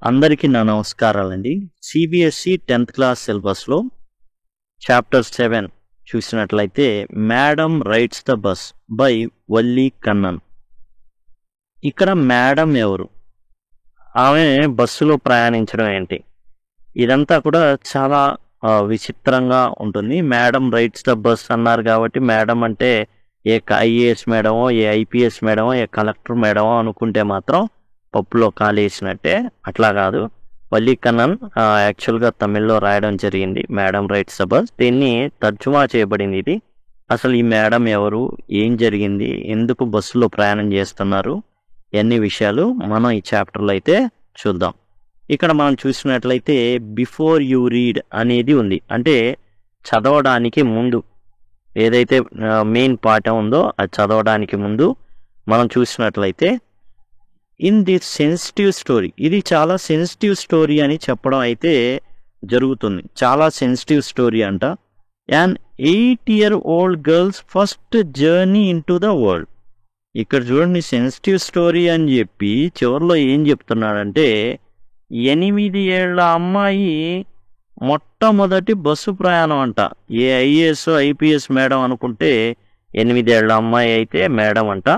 అందరికీ నా నమస్కారాలండి. సిబిఎస్ఈ 10th క్లాస్ సిలబస్లో చాప్టర్ 7 చూసినట్లయితే madam rides the bus by Valli Kannan. ఇక్కడ మేడం ఎవరు, ఆమె బస్సులో ప్రయాణించడం ఏంటి, ఇదంతా కూడా చాలా విచిత్రంగా ఉంటుంది. మేడం రైడ్స్ ద బస్ అన్నారు కాబట్టి మేడం అంటే ఏ ఐఏఎస్ మేడమో, ఏ ఐపీఎస్ మేడమో, ఏ కలెక్టర్ మేడమో అనుకుంటే మాత్రం పప్పులో కాలేసినట్టే. అట్లా కాదు, వల్లి కన్నన్ యాక్చువల్గా తమిళ్లో రాయడం జరిగింది మేడం రైట్స్ ద బస్. దీన్ని తర్జుమా చేయబడింది. ఇది అసలు ఈ మేడం ఎవరు, ఏం జరిగింది, ఎందుకు బస్సులో ప్రయాణం చేస్తున్నారు, ఎన్ని విషయాలు మనం ఈ చాప్టర్లో అయితే చూద్దాం. ఇక్కడ మనం చూసినట్లయితే బిఫోర్ యూ రీడ్ అనేది ఉంది, అంటే చదవడానికి ముందు ఏదైతే మెయిన్ పాఠం ఉందో అది చదవడానికి ముందు మనం చూసినట్లయితే ఇన్ దిస్ సెన్సిటివ్ స్టోరీ, ఇది చాలా సెన్సిటివ్ స్టోరీ అని చెప్పడం అయితే జరుగుతుంది. చాలా సెన్సిటివ్ స్టోరీ అంట. An 8-year-old girls first journey in to the world. ఇక్కడ చూడండి, సెన్సిటివ్ స్టోరీ అని చెప్పి చివరిలో ఏం చెప్తున్నాడంటే 8 ఏళ్ల అమ్మాయి మొట్టమొదటి బస్సు ప్రయాణం అంట. ఏ ఐఏఎస్ ఐపీఎస్ మేడం అనుకుంటే 8 ఏళ్ల అమ్మాయి అయితే మేడం అంట.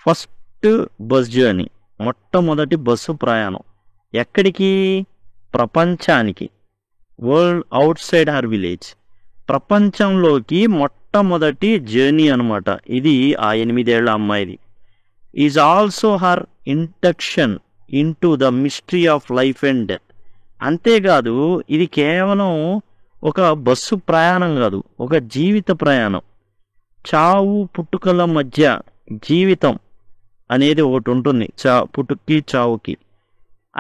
ఫస్ట్ బస్ జర్నీ, మొట్టమొదటి బస్సు ప్రయాణం ఎక్కడికి? ప్రపంచానికి. World out side her village, ప్రపంచంలోకి మొట్టమొదటి జర్నీ అనమాట ఇది ఆ 8 ఏళ్ల అమ్మాయిది. Is also her induction in to the mystery of life and death. అంతేకాదు, ఇది కేవలం ఒక బస్సు ప్రయాణం కాదు, ఒక జీవిత ప్రయాణం. చావు పుట్టుకల మధ్య జీవితం అనేది ఒకటి ఉంటుంది, పుట్టుక్కి చావుకి.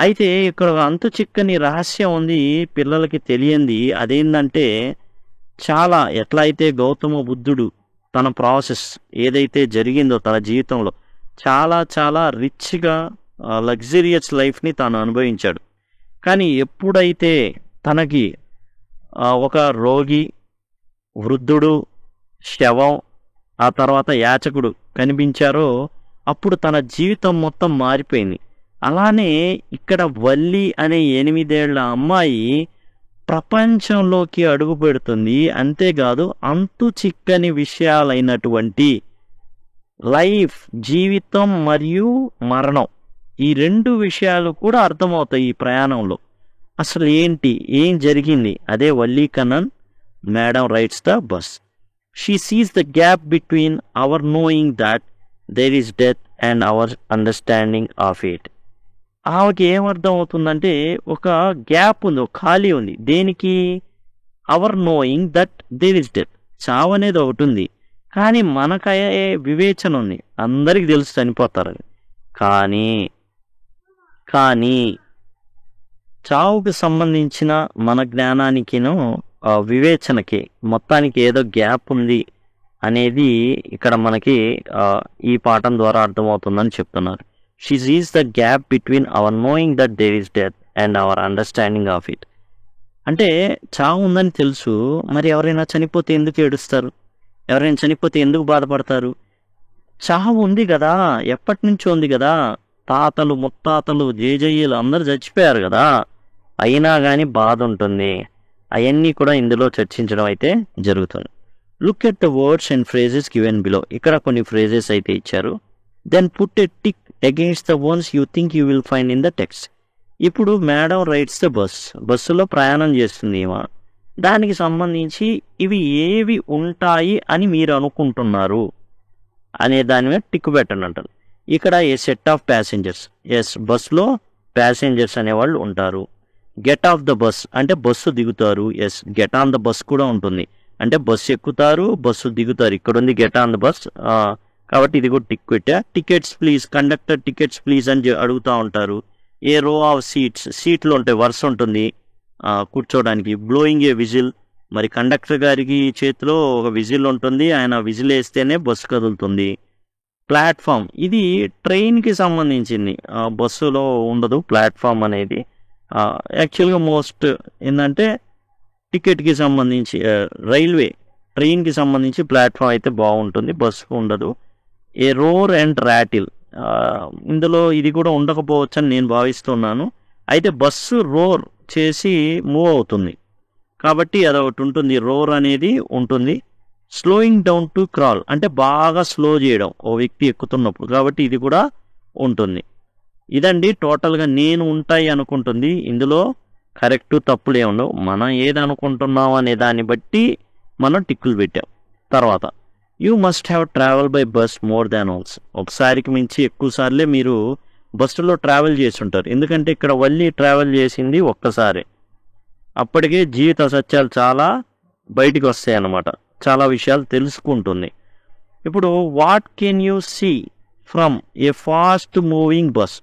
అయితే ఇక్కడ అంతు చిక్కని రహస్యం ఉంది, పిల్లలకి తెలియంది. అదేంటంటే చాలా ఎట్లా అయితే గౌతమ బుద్ధుడు తన ప్రాసెస్ ఏదైతే జరిగిందో తన జీవితంలో చాలా చాలా రిచ్గా లగ్జరియస్ లైఫ్ని తాను అనుభవించాడు. కానీ ఎప్పుడైతే తనకి ఒక రోగి, వృద్ధుడు, శవం, ఆ తర్వాత యాచకుడు కనిపించారో అప్పుడు తన జీవితం మొత్తం మారిపోయింది. అలానే ఇక్కడ వల్లి అనే 8 ఏళ్ల అమ్మాయి ప్రపంచంలోకి అడుగు పెడుతుంది. అంతేకాదు, అంతు చిక్కని విషయాలైనటువంటి లైఫ్, జీవితం మరియు మరణం, ఈ 2 విషయాలు కూడా అర్థమవుతాయి ఈ ప్రయాణంలో. అసలు ఏంటి, ఏం జరిగింది, అదే Valli Kannan madam rides the bus. She sees the gap between our knowing that there is death and our understanding of it. ఆమెకి ఏమర్థం అవుతుందంటే ఒక గ్యాప్ ఉంది, ఒక ఖాళీ ఉంది. దేనికి? Our knowing that there is death, చావు అనేది ఒకటి ఉంది, కానీ మనకయ్యే వివేచన ఉంది, అందరికి తెలుసు చనిపోతారని. కానీ చావుకి సంబంధించిన మన జ్ఞానానికిను వివేచనకి మొత్తానికి ఏదో గ్యాప్ ఉంది అనేది ఇక్కడ మనకి ఈ పాఠం ద్వారా అర్థమవుతుందని చెప్తున్నారు. She sees the gap between our knowing that there is death and our understanding of it. అంటే చావు ఉందని తెలుసు, మరి ఎవరైనా చనిపోతే ఎందుకు ఏడుస్తారు, ఎవరైనా చనిపోతే ఎందుకు బాధపడతారు? చావు ఉంది కదా, ఎప్పటి నుంచో ఉంది కదా, తాతలు ముత్తాతలు జేజయ్యలు అందరూ చచ్చిపోయారు కదా, అయినా కానీ బాధ ఉంటుంది. అవన్నీ కూడా ఇందులో చర్చించడం అయితే జరుగుతుంది. Look at the words and phrases given below. ఇక్కడ కొన్ని ఫ్రేజెస్ అయితే ఇచ్చారు. Then put a tick against the ones you think you will find in the text. ఇప్పుడు మేడం రైడ్స్ ద బస్, బస్సులో ప్రయాణం చేస్తుంది ఏమో, దానికి సంబంధించి ఇవి ఏవి ఉంటాయి అని మీరు అనుకుంటున్నారు అనే దాని మీద టిక్ పెట్టండి అంటారు. ఇక్కడ a set of passengers, yes బస్సులో ప్యాసింజర్స్ అనేవాళ్ళు ఉంటారు. గెట్ ఆఫ్ ద బస్ అంటే బస్సు దిగుతారు, yes get on the bus కూడా ఉంటుంది, అంటే బస్సు ఎక్కుతారు, బస్సు దిగుతారు. ఇక్కడ ఉంది గెట్ ఆన్ ద బస్, కాబట్టి ఇది కూడా టిక్ పెట్టా. Tickets please, conductor tickets please అని అడుగుతూ ఉంటారు. ఏ రో ఆఫ్ సీట్స్, సీట్లు ఉంటాయి, వరుస ఉంటుంది కూర్చోడానికి. బ్లోయింగ్ ఏ విజిల్, మరి కండక్టర్ గారికి చేతిలో ఒక విజిల్ ఉంటుంది, ఆయన విజిల్ వేస్తేనే బస్సు కదులుతుంది. ప్లాట్ఫామ్, ఇది ట్రైన్కి సంబంధించింది, బస్సులో ఉండదు ప్లాట్ఫామ్ అనేది. యాక్చువల్గా మోస్ట్ ఏంటంటే టికెట్కి సంబంధించి రైల్వే, ట్రైన్కి సంబంధించి ప్లాట్ఫామ్ అయితే బాగుంటుంది, బస్సు ఉండదు. ఏ రోర్ అండ్ ర్యాటిల్, ఇందులో ఇది కూడా ఉండకపోవచ్చు అని నేను భావిస్తున్నాను. అయితే బస్సు రోర్ చేసి మూవ్ అవుతుంది కాబట్టి అదొకటి ఉంటుంది, రోర్ అనేది ఉంటుంది. స్లోయింగ్ డౌన్ టు క్రాల్ అంటే బాగా స్లో చేయడం ఓ వ్యక్తి ఎక్కుతున్నప్పుడు, కాబట్టి ఇది కూడా ఉంటుంది. ఇదండి టోటల్గా నేను ఉంటాయి అనుకుంటుంది. ఇందులో కరెక్ట్ తప్పులు ఏముండవు, మనం ఏది అనుకుంటున్నాం అనే దాన్ని బట్టి మనం టిక్కులు పెట్టాం. తర్వాత you must have travel by bus more than once. ఒకసారికి మించి ఎక్కువ సార్లే మీరు బస్సులో ట్రావెల్ చేసి ఉంటారు, ఎందుకంటే ఇక్కడ వల్లి ట్రావెల్ చేసింది ఒక్కసారి. అప్పటికే జీవిత సత్యాలు చాలా బయటికి వస్తాయి అన్నమాట, చాలా విషయాలు తెలుసుకుంటుంది. ఇప్పుడు what can you see from a fast moving bus.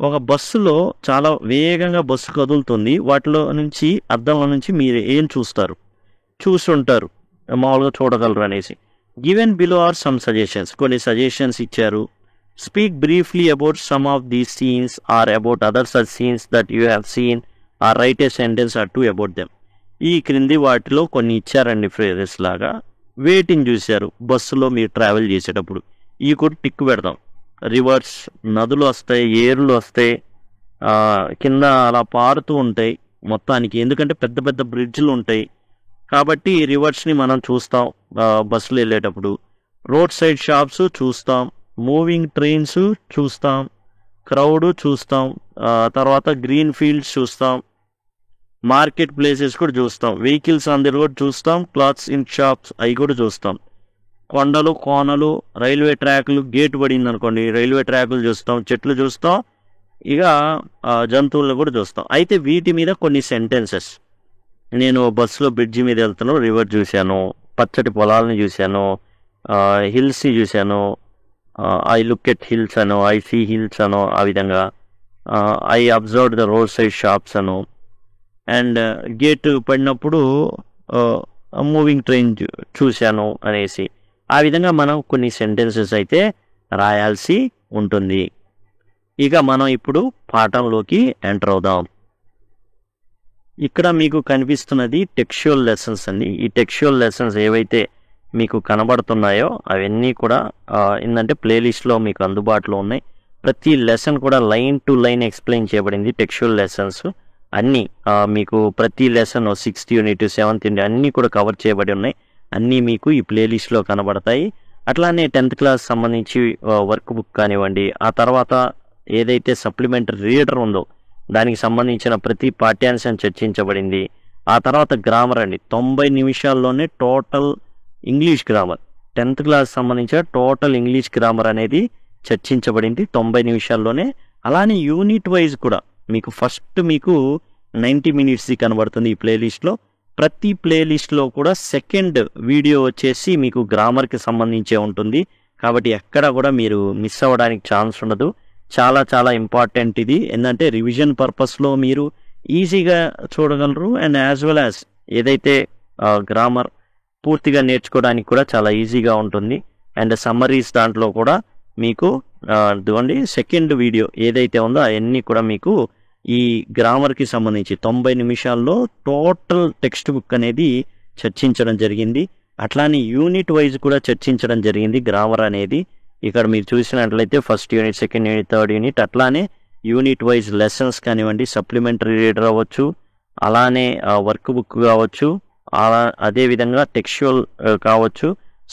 ఒక బస్సులో చాలా వేగంగా బస్సు కదులుతుంది, వాటిలో నుంచి అద్దంలో నుంచి మీరు ఏం చూస్తారు, చూస్తుంటారు, మామూలుగా చూడగలరు అనేసి. Given below are some suggestions, కొన్ని సజెషన్స్ ఇచ్చారు. Speak briefly about some of these scenes or about other such scenes that you have seen or write a sentence or two about them. ఈ క్రింది వాటిలో కొన్ని ఇచ్చారండి ఫ్రేజెస్ లాగా. వేటిని చూశారు బస్సులో మీరు ట్రావెల్ చేసేటప్పుడు, ఈ కూడా టిక్ పెడదాం. రివర్స్, నదులు వస్తాయి, ఏరులు వస్తాయి, కింద అలా పారుతూ ఉంటాయి మొత్తానికి, ఎందుకంటే పెద్ద పెద్ద బ్రిడ్జ్లు ఉంటాయి కాబట్టి రివర్స్ని మనం చూస్తాం బస్సులు వెళ్ళేటప్పుడు. రోడ్ సైడ్ షాప్స్ చూస్తాం, మూవింగ్ ట్రైన్స్ చూస్తాం, క్రౌడ్ చూస్తాం, తర్వాత గ్రీన్ ఫీల్డ్స్ చూస్తాం, మార్కెట్ ప్లేసెస్ కూడా చూస్తాం, వెహికల్స్ ఆన్ ది రోడ్ చూస్తాం, క్లాత్స్ ఇన్ షాప్స్ అవి కూడా చూస్తాం, కొండలు కోనలు, రైల్వే ట్రాక్లు, గేట్ పడింది అనుకోండి రైల్వే ట్రాక్లు చూస్తాం, చెట్లు చూస్తాం, ఇక జంతువులను కూడా చూస్తాం. అయితే వీటి మీద కొన్ని సెంటెన్సెస్, నేను బస్సులో బ్రిడ్జి మీద వెళ్తాను, రివర్ చూశాను, పచ్చటి పొలాలని చూశాను, హిల్స్ని చూశాను, ఐ లుక్ ఎట్ హిల్స్ అను, ఐ సీ హిల్స్ అను, ఆ విధంగా I observe the roadside shops అను, అండ్ గేట్ పడినప్పుడు మూవింగ్ ట్రైన్ చూశాను అనేసి, ఆ విధంగా మనం కొన్ని సెంటెన్సెస్ అయితే రాయాల్సి ఉంటుంది. ఇక మనం ఇప్పుడు పాఠంలోకి ఎంటర్ అవుదాం. ఇక్కడ మీకు కనిపిస్తున్నది టెక్స్చువల్ లెసన్స్ అండి. ఈ టెక్స్చువల్ లెసన్స్ ఏవైతే మీకు కనబడుతున్నాయో అవన్నీ కూడా ఏంటంటే ప్లేలిస్ట్లో మీకు అందుబాటులో ఉన్నాయి. ప్రతి లెసన్ కూడా లైన్ టు లైన్ ఎక్స్ప్లెయిన్ చేయబడింది. టెక్స్చువల్ లెసన్స్ అన్నీ మీకు ప్రతి lesson 6th unit 7th unit అన్నీ కూడా కవర్ చేయబడి ఉన్నాయి. అన్నీ మీకు ఈ ప్లేలిస్ట్లో కనబడతాయి. అట్లానే 10th క్లాస్ సంబంధించి వర్క్ బుక్ కానివ్వండి, ఆ తర్వాత ఏదైతే సప్లిమెంటరీ రీడర్ ఉందో దానికి సంబంధించిన ప్రతి పాఠ్యాంశం చర్చించబడింది. ఆ తర్వాత గ్రామర్ అండి, 90 నిమిషాల్లోనే total English grammar, 10th class సంబంధించిన టోటల్ ఇంగ్లీష్ గ్రామర్ అనేది చర్చించబడింది 90 నిమిషాల్లోనే. అలానే యూనిట్ వైజ్ కూడా మీకు ఫస్ట్ మీకు 90 మినిట్స్ది కనబడుతుంది ఈ ప్లేలిస్ట్లో. ప్రతి ప్లేలిస్ట్లో కూడా సెకండ్ వీడియో వచ్చేసి మీకు గ్రామర్కి సంబంధించే ఉంటుంది, కాబట్టి ఎక్కడ కూడా మీరు మిస్ అవ్వడానికి ఛాన్స్ ఉండదు. చాలా చాలా ఇంపార్టెంట్ ఇది, ఏంటంటే రివిజన్ పర్పస్లో మీరు ఈజీగా చూడగలరు, అండ్ యాజ్ వెల్ యాజ్ ఏదైతే గ్రామర్ పూర్తిగా నేర్చుకోవడానికి కూడా చాలా ఈజీగా ఉంటుంది. అండ్ సమ్మరీస్ దాంట్లో కూడా మీకు ఇదిగోండి సెకండ్ వీడియో ఏదైతే ఉందో అవన్నీ కూడా మీకు ఈ గ్రామర్కి సంబంధించి 90 నిమిషాల్లో టోటల్ టెక్స్ట్ బుక్ అనేది చర్చించడం జరిగింది. అట్లానే యూనిట్ వైజ్ కూడా చర్చించడం జరిగింది గ్రామర్ అనేది. ఇక్కడ మీరు చూసినట్లయితే first unit, second unit, third unit, అట్లానే యూనిట్ వైజ్ లెసన్స్ కానివ్వండి, సప్లిమెంటరీ రీడర్ అవ్వచ్చు, అలానే వర్క్ బుక్ కావచ్చు, అదేవిధంగా టెక్స్చువల్ కావచ్చు,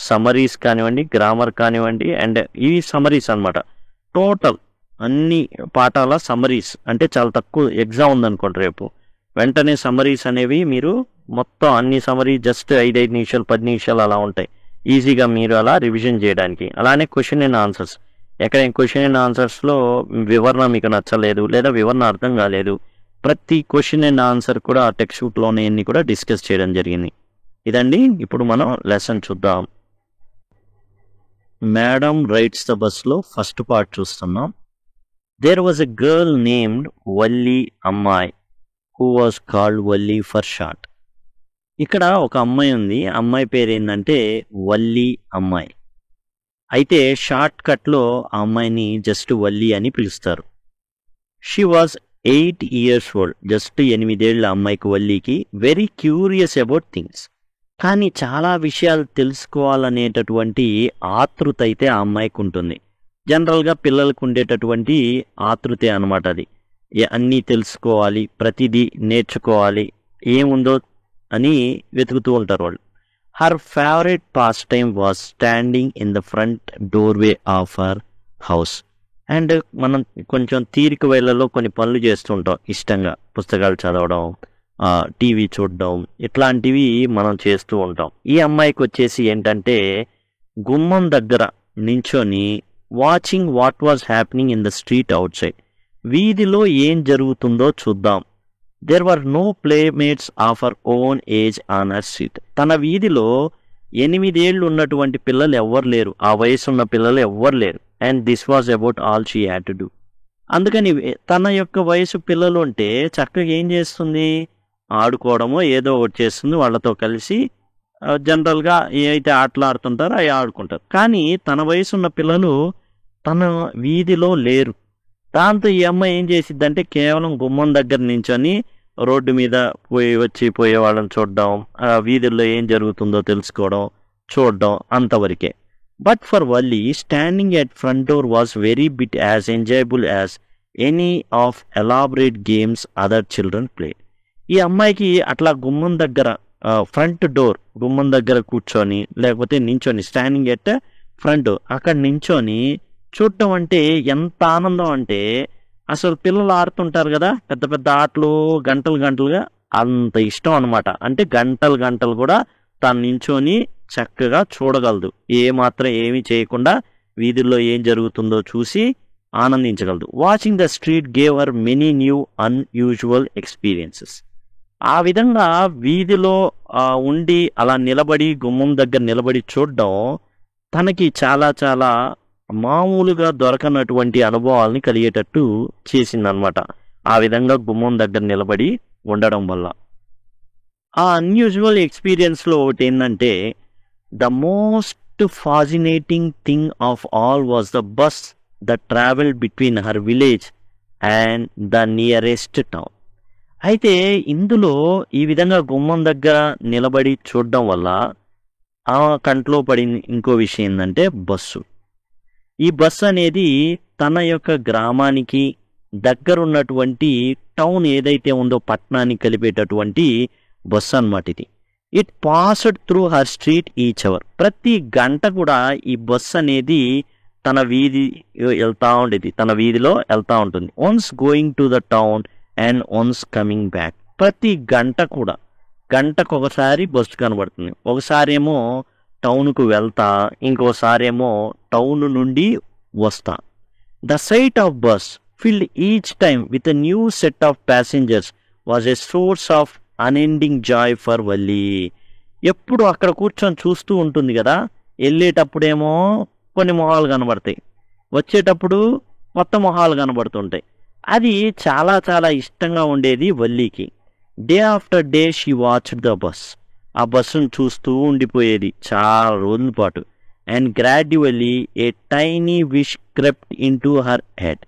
సమరీస్ కానివ్వండి, గ్రామర్ కానివ్వండి, అండ్ ఈ సమరీస్ అన్నమాట. టోటల్ అన్ని పాఠాల సమరీస్ అంటే చాలా తక్కువ ఎగ్జామ్ ఉందనుకోండి రేపు, వెంటనే సమరీస్ అనేవి మీరు మొత్తం అన్ని సమరీ జస్ట్ 5 నిమిషాలు 10 నిమిషాలు అలా ఉంటాయి, ఈజీగా మీరు అలా రివిజన్ చేయడానికి. అలానే క్వశ్చన్ అండ్ ఆన్సర్స్, ఎక్కడ క్వశ్చన్ అండ్ ఆన్సర్స్లో వివరణ మీకు నచ్చలేదు లేదా వివరణ అర్థం కాలేదు, ప్రతి క్వశ్చన్ అండ్ ఆన్సర్ కూడా ఆ టెక్స్ట్ బుక్లోనే అన్ని కూడా డిస్కస్ చేయడం జరిగింది. ఇదండి ఇప్పుడు మనం లెసన్ చూద్దాం. మేడం రైడ్స్ ద బస్లో ఫస్ట్ పార్ట్ చూస్తున్నాం. There was a girl named Valli అమ్మాయి who was called Valli for short. ఇక్కడ ఒక అమ్మాయి ఉంది, అమ్మాయి పేరు ఏంటంటే వల్లి అమ్మాయి. అయితే షార్ట్ కట్లో ఆ అమ్మాయిని జస్ట్ వల్లి అని పిలుస్తారు. She was 8 years old, just 8 ఏళ్ళ అమ్మాయికి వల్లికి. వెరీ క్యూరియస్ అబౌట్ థింగ్స్, కానీ చాలా విషయాలు తెలుసుకోవాలనేటటువంటి ఆతృత అయితే ఆ అమ్మాయికి ఉంటుంది. జనరల్గా పిల్లలకు ఉండేటటువంటి ఆతృతే అనమాట అది. అన్నీ తెలుసుకోవాలి, ప్రతిదీ నేర్చుకోవాలి, ఏముందో అని వెతుకుతూ ఉంటారు వాళ్ళు. Her favourite pass time was standing in the front doorway of her house. And మనం కొంచెం తీరిక వేళల్లో కొన్ని పనులు చేస్తూ ఉంటాం ఇష్టంగా, పుస్తకాలు చదవడం, టీవీ చూడడం, ఇట్లాంటివి మనం చేస్తూ ఉంటాం. ఈ అమ్మాయికి వచ్చేసి ఏంటంటే గుమ్మం దగ్గర నించొని watching what was happening in the street outside, వీధిలో ఏం జరుగుతుందో చూద్దాం. There were no playmates of her own age on her street. తన వీధిలో 8 ఏళ్ళు ఉన్నటువంటి పిల్లలు ఎవ్వరు లేరు, ఆ వయసు ఉన్న పిల్లలు ఎవ్వరు లేరు. And this was about all she had to do. అందుకని తన యొక్క వయసు పిల్లలు ఉంటే చక్కగా ఏం చేస్తుంది, ఆడుకోవడమో ఏదో ఒకటి చేస్తుంది, వాళ్ళతో కలిసి జనరల్గా ఏ అయితే ఆటలు ఆడుతుంటారో అవి ఆడుకుంటారు. కానీ తన వయసు ఉన్న పిల్లలు తన వీధిలో లేరు. దాంతో ఈ అమ్మాయి ఏం చేసిద్దంటే కేవలం గుమ్మం దగ్గర నించొని రోడ్డు మీద పోయే వాళ్ళని చూడడం, వీధుల్లో ఏం జరుగుతుందో తెలుసుకోవడం, చూడడం, అంతవరకే. But for Valli standing at front door was very bit as enjoyable as any of elaborate games other children play. ఈ అమ్మాయికి అట్లా గుమ్మం దగ్గర ఫ్రంట్ డోర్ గుమ్మం దగ్గర కూర్చొని లేకపోతే నించొని స్టాండింగ్ ఎట్ ఫ్రంట్ అక్కడ నించొని చూడటం అంటే ఎంత ఆనందం అంటే, అసలు పిల్లలు ఆడుతుంటారు కదా పెద్ద పెద్ద ఆటలు గంటలు గంటలుగా, అంత ఇష్టం అనమాట. అంటే గంటలు గంటలు కూడా తను నించొని చక్కగా చూడగలదు, ఏమీ చేయకుండా వీధుల్లో ఏం జరుగుతుందో చూసి ఆనందించగలదు. Watching the street gave her many new unusual experiences. ఆ విధంగా వీధిలో ఉండి అలా నిలబడి గుమ్మం దగ్గర నిలబడి చూడడం తనకి చాలా చాలా మామూలుగా దొరకనటువంటి అనుభవాలని కలిగేటట్టు చేసిందనమాట. ఆ విధంగా గుమ్మం దగ్గర నిలబడి ఉండడం వల్ల. ఆ అన్యూజువల్ ఎక్స్పీరియన్స్లో ఒకటి ఏంటంటే, the most fascinating thing of all was the bus that travelled between her village and the nearest town. అయితే ఇందులో ఈ విధంగా గుమ్మం దగ్గర నిలబడి చూడడం వల్ల ఆ కంట్లో పడిన ఇంకో విషయం ఏంటంటే బస్సు. ఈ బస్సు అనేది తన యొక్క గ్రామానికి దగ్గరున్నటువంటి టౌన్ ఏదైతే ఉందో పట్టణాన్ని కలిపేటటువంటి బస్సు అన్నమాట ఇది. It passed through her street each hour. ప్రతి గంట కూడా ఈ బస్సు అనేది తన వీధి వెళ్తా ఉండేది, తన వీధిలో వెళ్తా ఉంటుంది. Once going to the town and once coming back. ప్రతి గంట కూడా గంటకు ఒకసారి బస్సు కనబడుతుంది. ఒకసారి ఏమో టౌన్కు వెళ్తా, ఇంకోసారేమో టౌన్ నుండి వస్తా. The sight of bus filled each time with a new set of passengers was a source of unending joy for Valli. ఎప్పుడు అక్కడ కూర్చొని చూస్తూ ఉంటుంది కదా, వెళ్ళేటప్పుడేమో కొన్ని మొహాలు కనబడతాయి, వచ్చేటప్పుడు కొత్త మొహాలు కనబడుతుంటాయి. అది చాలా చాలా ఇష్టంగా ఉండేది వల్లికి. Day after day she watched the bus. ఆ బస్సును చూస్తూ ఉండిపోయేది చాలా రోజుల పాటు. And gradually a tiny wish crept into her head.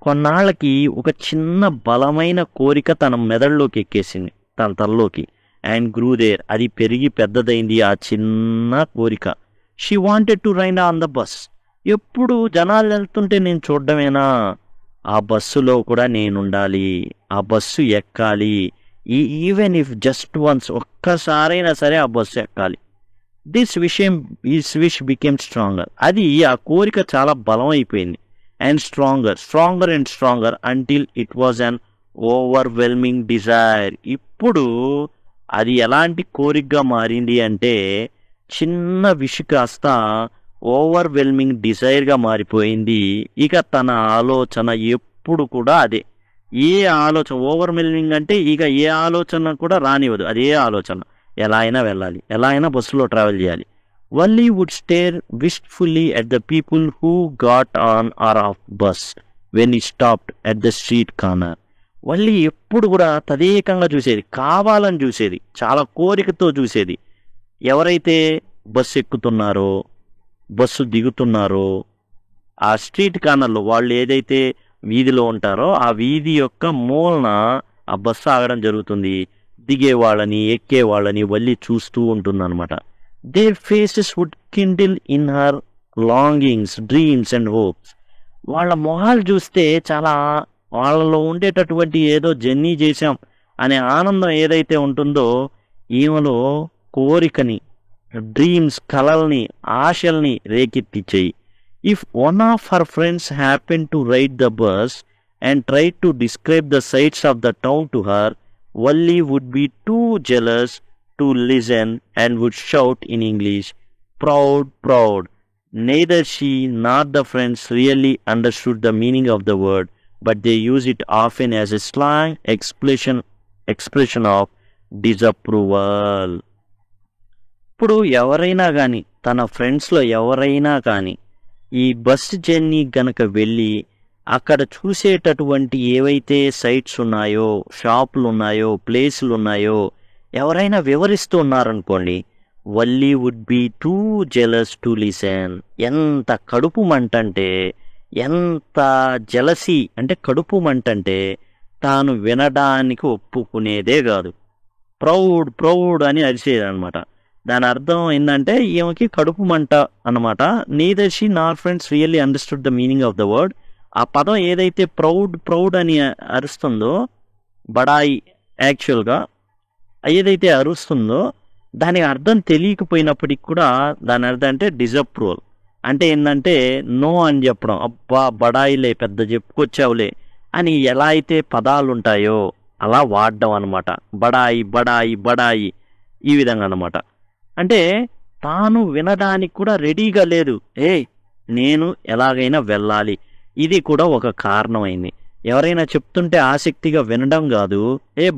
కొన్నాళ్ళకి ఒక చిన్న బలమైన కోరిక తన మెదడులోకి ఎక్కేసింది, తన తలలోకి. అండ్ గ్రూ దేర్, అది పెరిగి పెద్దదైంది ఆ చిన్న కోరిక. She wanted to ride on the bus. ఎప్పుడు జనాలు వెళ్తుంటే నేను చూడడమేనా, ఆ బస్సులో కూడా నేనుండాలి, ఆ బస్సు ఎక్కాలి, ఈవెన్ ఇఫ్ జస్ట్ వన్స్, ఒక్కసారైనా సరే ఆ బస్సు ఎక్కాలి. This wish became stronger. అది ఆ కోరిక చాలా బలం అయిపోయింది. And stronger and stronger until it was an overwhelming desire. ఇప్పుడు అది ఎలాంటి కోరికగా మారింది అంటే, చిన్న విష్ కాస్త ఓవర్వెల్మింగ్ డిజైర్గా మారిపోయింది. ఇక తన ఆలోచన ఎప్పుడు కూడా అదే. ఏ ఆలోచన ఓవర్వెల్మింగ్ అంటే ఇక ఏ ఆలోచన కూడా రానివ్వదు, అదే ఆలోచన. ఎలా అయినా వెళ్ళాలి, ఎలా అయినా బస్సులో ట్రావెల్ చేయాలి. Valli would stare wishfully at the people who got on or off bus when it stopped at the street corner. Valli ఎప్పుడు కూడా తదేకంగా చూసేది, కావాలని చూసేది, చాలా కోరికతో చూసేది. ఎవరైతే బస్సు ఎక్కుతున్నారో, బస్సు దిగుతున్నారో, ఆ స్ట్రీట్ కార్నర్లో వాళ్ళు ఏదైతే వీధిలో ఉంటారో ఆ వీధి యొక్క మూలన ఆ బస్సు ఆగడం జరుగుతుంది. దిగే వాళ్ళని ఎక్కే వాళ్ళని వల్లి చూస్తూ ఉంటుందన్నమాట. Their faces would kindle in her longings, dreams and hopes. వాళ్ళ మొహాలు చూస్తే చాలా వాళ్ళలో ఉండేటటువంటి ఏదో జర్నీ చేశాం అనే ఆనందం ఏదైతే ఉంటుందో ఈమెలో కోరికని, డ్రీమ్స్, కలల్ని, ఆశల్ని రేకెత్తిచ్చాయి. If one of her friends happen to ride the bus and tried to describe the sights of the town to her, Valli would be too jealous to listen and would shout in English, "Proud, proud." Neither she nor the friends really understood the meaning of the word, but they use it often as a slang expression of disapproval. ఇప్పుడు ఎవరైనా కానీ, తన ఫ్రెండ్స్లో ఎవరైనా కానీ ఈ bus journey గనక వెళ్ళి అక్కడ చూసేటటువంటి ఏవైతే సైట్స్ ఉన్నాయో, షాపులు ఉన్నాయో, ప్లేసులు ఉన్నాయో ఎవరైనా వివరిస్తూ ఉన్నారనుకోండి, Valli would be too jealous to listen. ఎంత కడుపు మంటంటే, ఎంత జెలసీ అంటే కడుపు మంటంటే తాను వినడానికి ఒప్పుకునేదే కాదు. ప్రౌడ్ ప్రౌడ్ అని అరిచేదనమాట. దాని అర్థం ఏంటంటే ఈమెకి కడుపు మంట అన్నమాట. Neither she Nar friends really understood the meaning of the word. ఆ పదం ఏదైతే ప్రౌడ్ ప్రౌడ్ అని అరుస్తుందో, బడాయి యాక్చువల్గా ఏదైతే అరుస్తుందో దానికి అర్థం తెలియకపోయినప్పటికి కూడా దాని అర్థం అంటే డిజప్రూవల్. అంటే ఏంటంటే నో అని చెప్పడం, అబ్బా బడాయిలే పెద్ద చెప్పుకొచ్చావులే అని ఎలా అయితే పదాలు ఉంటాయో అలా వాడడం అనమాట. బడాయి బడాయి బడాయి ఈ విధంగా అనమాట. అంటే తాను వినడానికి కూడా రెడీగా లేదు. నేను ఎలాగైనా వెళ్ళాలి, ఇది కూడా ఒక కారణమైంది. ఎవరైనా చెప్తుంటే ఆసక్తిగా వినడం కాదు,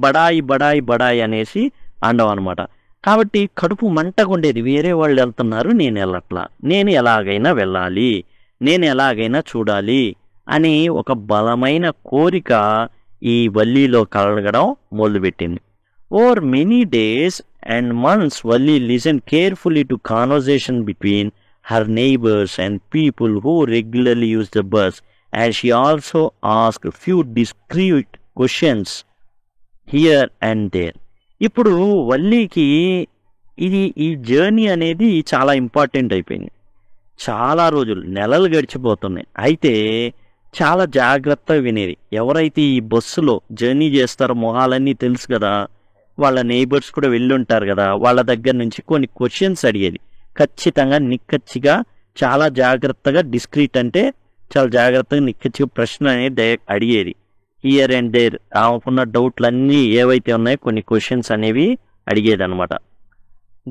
బడాయి బడాయి బడాయి అనేసి అనడం అనమాట. కాబట్టి కడుపు మంటగుండేది, వేరే వాళ్ళు వెళ్తున్నారు నేను వెళ్ళట్లా, నేను ఎలాగైనా వెళ్ళాలి, నేను ఎలాగైనా చూడాలి అని ఒక బలమైన కోరిక ఈ వల్లిలో కలగడం మొదలుపెట్టింది. Over many days and months Valli listen carefully to conversation between her neighbors and people who regularly use the bus, and she also asked few discreet questions here and there. ఇప్పుడు వల్లికి ఈ జర్నీ అనేది చాలా ఇంపార్టెంట్ అయిపోయింది. చాలా రోజులు, నెలలు గడిచిపోతున్నాయి. అయితే చాలా జాగ్రత్తగా వినేది. ఎవరైతే ఈ బస్సులో జర్నీ చేస్తారో మొహాలన్నీ తెలుసు కదా, వాళ్ళ నైబర్స్ కూడా వెళ్ళి ఉంటారు కదా, వాళ్ళ దగ్గర నుంచి కొన్ని క్వశ్చన్స్ అడిగేది. ఖచ్చితంగా నిక్కచ్చిగా చాలా జాగ్రత్తగా, డిస్క్రీట్ అంటే చాలా జాగ్రత్తగా నిక్కచ్చిగా ప్రశ్న అనేది అడిగేది. హియర్ అండ్ దేర్ ఆమెకున్న డౌట్లన్నీ ఏవైతే ఉన్నాయో కొన్ని క్వశ్చన్స్ అనేవి అడిగేది అనమాట.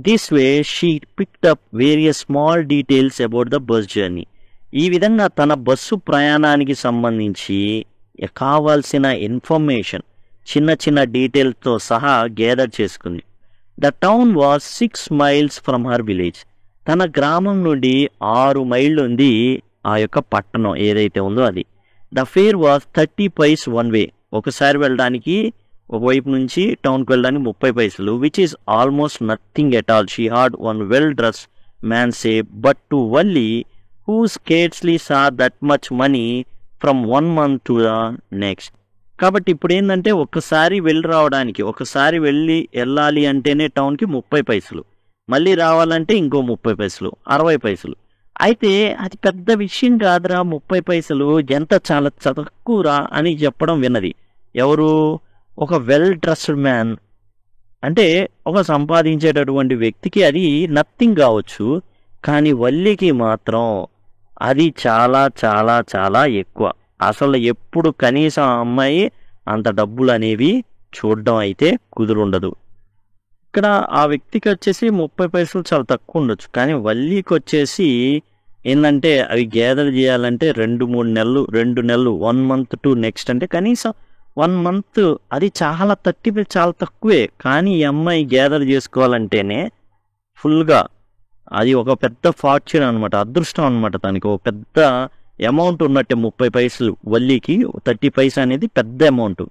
This way she picked up various small details about the bus journey. ఈ విధంగా తన బస్సు ప్రయాణానికి సంబంధించి కావాల్సిన ఇన్ఫర్మేషన్ చిన్న చిన్న డీటెయిల్స్తో సహా గ్యాదర్ చేసుకుంది. The town was 6 miles from her village. తన గ్రామం నుండి 6 మైళ్ళు ఉంది ఆ యొక్క పట్టణం ఏదైతే ఉందో అది. The fare was 30 paise one way. ఒకసారి వెళ్ళడానికి, ఒకవైపు నుంచి టౌన్కి వెళ్ళడానికి 30 పైసలు, which is almost nothing at all. She had one well dress man say, but to Valli who scarcely saw that much money from 1 month to the next. కాబట్టి ఇప్పుడు ఏంటంటే ఒక్కసారి వెళ్ళి రావడానికి, ఒకసారి వెళ్ళాలి అంటేనే టౌన్కి 30 పైసలు, మళ్ళీ రావాలంటే ఇంకో 30 పైసలు, 60 పైసలు. అయితే అది పెద్ద విషయం కాదురా 30 పైసలు, ఎంత చాలా తక్కువరా అని చెప్పడం విన్నది. ఎవరు? ఒక వెల్ డ్రెస్డ్ మ్యాన్. అంటే ఒక సంపాదించేటటువంటి వ్యక్తికి అది నథింగ్ కావచ్చు, కానీ వల్లికి మాత్రం అది చాలా చాలా చాలా ఎక్కువ. అసలు ఎప్పుడు కనీసం ఆ అమ్మాయి అంత డబ్బులు అనేవి చూడడం అయితే కుదురుండదు. ఇక్కడ ఆ వ్యక్తికి వచ్చేసి 30 పైసలు చాలా తక్కువ ఉండొచ్చు, కానీ వల్లికి వచ్చేసి ఏంటంటే అవి గ్యాదర్ చేయాలంటే 2-3 నెలలు, 2 నెలలు, 1 month టు నెక్స్ట్ అంటే కనీసం 1 month, అది చాలా 30 చాలా తక్కువే. కానీ ఈ అమ్మాయి గ్యాదర్ చేసుకోవాలంటేనే ఫుల్గా అది ఒక పెద్ద ఫార్చ్యూన్ అనమాట, అదృష్టం అనమాట. తనకి ఒక పెద్ద అమౌంట్ ఉన్నట్టే. 30 పైసలు వల్లికి 30 పైసా అనేది పెద్ద అమౌంట్.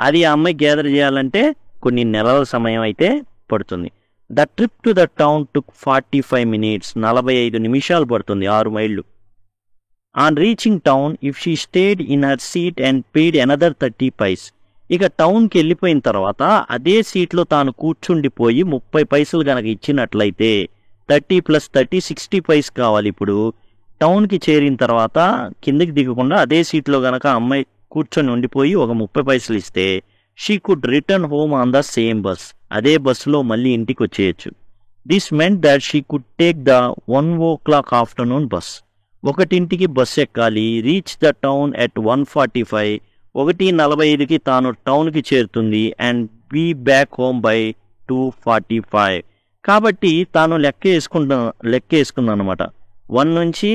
అది ఆ అమ్మాయి గ్యాదర్ చేయాలంటే కొన్ని నెలల సమయం అయితే పడుతుంది. The trip to the town took 45 minutes, 45 నిమిషాలు పడుతుంది, 6 మైళ్ళు. On reaching town if she stayed in her seat and paid another 30 paise. ఇక టౌన్కి వెళ్ళిపోయిన తర్వాత అదే సీట్లో తాను కూర్చుండిపోయి 30 పైసలు కనుక ఇచ్చినట్లయితే 30 + 30 60 paise కావాలి. ఇప్పుడు టౌన్కి చేరిన తర్వాత కిందకి దిగకుండా అదే సీట్లో కనుక అమ్మాయి కూర్చొని ఉండిపోయి ఒక 30 పైసలు ఇస్తే she could return home on the same bus. అదే బస్సులో మళ్ళీ ఇంటికి వచ్చేయచ్చు. This meant that she could take the 1 o'clock afternoon bus. 1ంటికి బస్ ఎక్కాలి. Reach the town at 1:45. 1:45కి తాను టౌన్కి చేరుతుంది. And be back home by 2:45. కాబట్టి తాను లెక్క వేసుకుందాం అనమాట. 1 నుంచి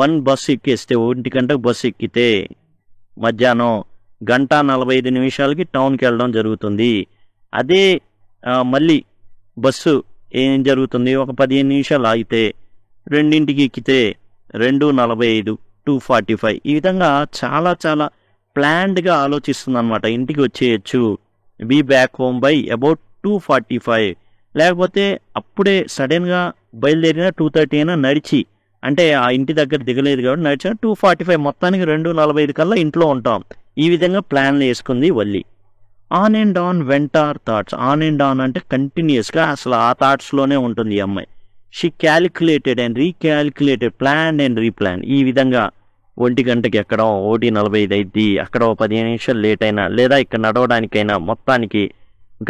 1 బస్సు ఎక్కేస్తే 1 గంటకు బస్సు ఎక్కితే మధ్యాహ్నం 1:45 టౌన్కి వెళ్ళడం జరుగుతుంది. అదే మళ్ళీ బస్సు ఏం జరుగుతుంది, ఒక 15 నిమిషాలు ఆగితే 2ంటికి ఎక్కితే 2:45, 2:45. ఈ విధంగా చాలా చాలా ప్లాన్డ్గా ఆలోచిస్తుంది అనమాట. ఇంటికి వచ్చేయచ్చు, be back home by about 2:45. లేకపోతే అప్పుడే సడన్గా బయలుదేరిన 2:30 అయినా నడిచి, అంటే ఆ ఇంటి దగ్గర దిగలేదు కాబట్టి నడిచిన 2:45, మొత్తానికి 2:45 కల్లా ఇంట్లో ఉంటాం. ఈ విధంగా ప్లాన్లు వేసుకుంది Valli. On and on went her thoughts. On and on అంటే కంటిన్యూస్గా అసలు ఆ థాట్స్లోనే ఉంటుంది ఈ అమ్మాయి. She calculated and recalculated, plan and replan. ఈ విధంగా 1 గంటకి ఎక్కడం, 1:45 అయింది, అక్కడ 15 నిమిషాలు లేట్ అయినా, లేదా ఇక్కడ నడవడానికైనా మొత్తానికి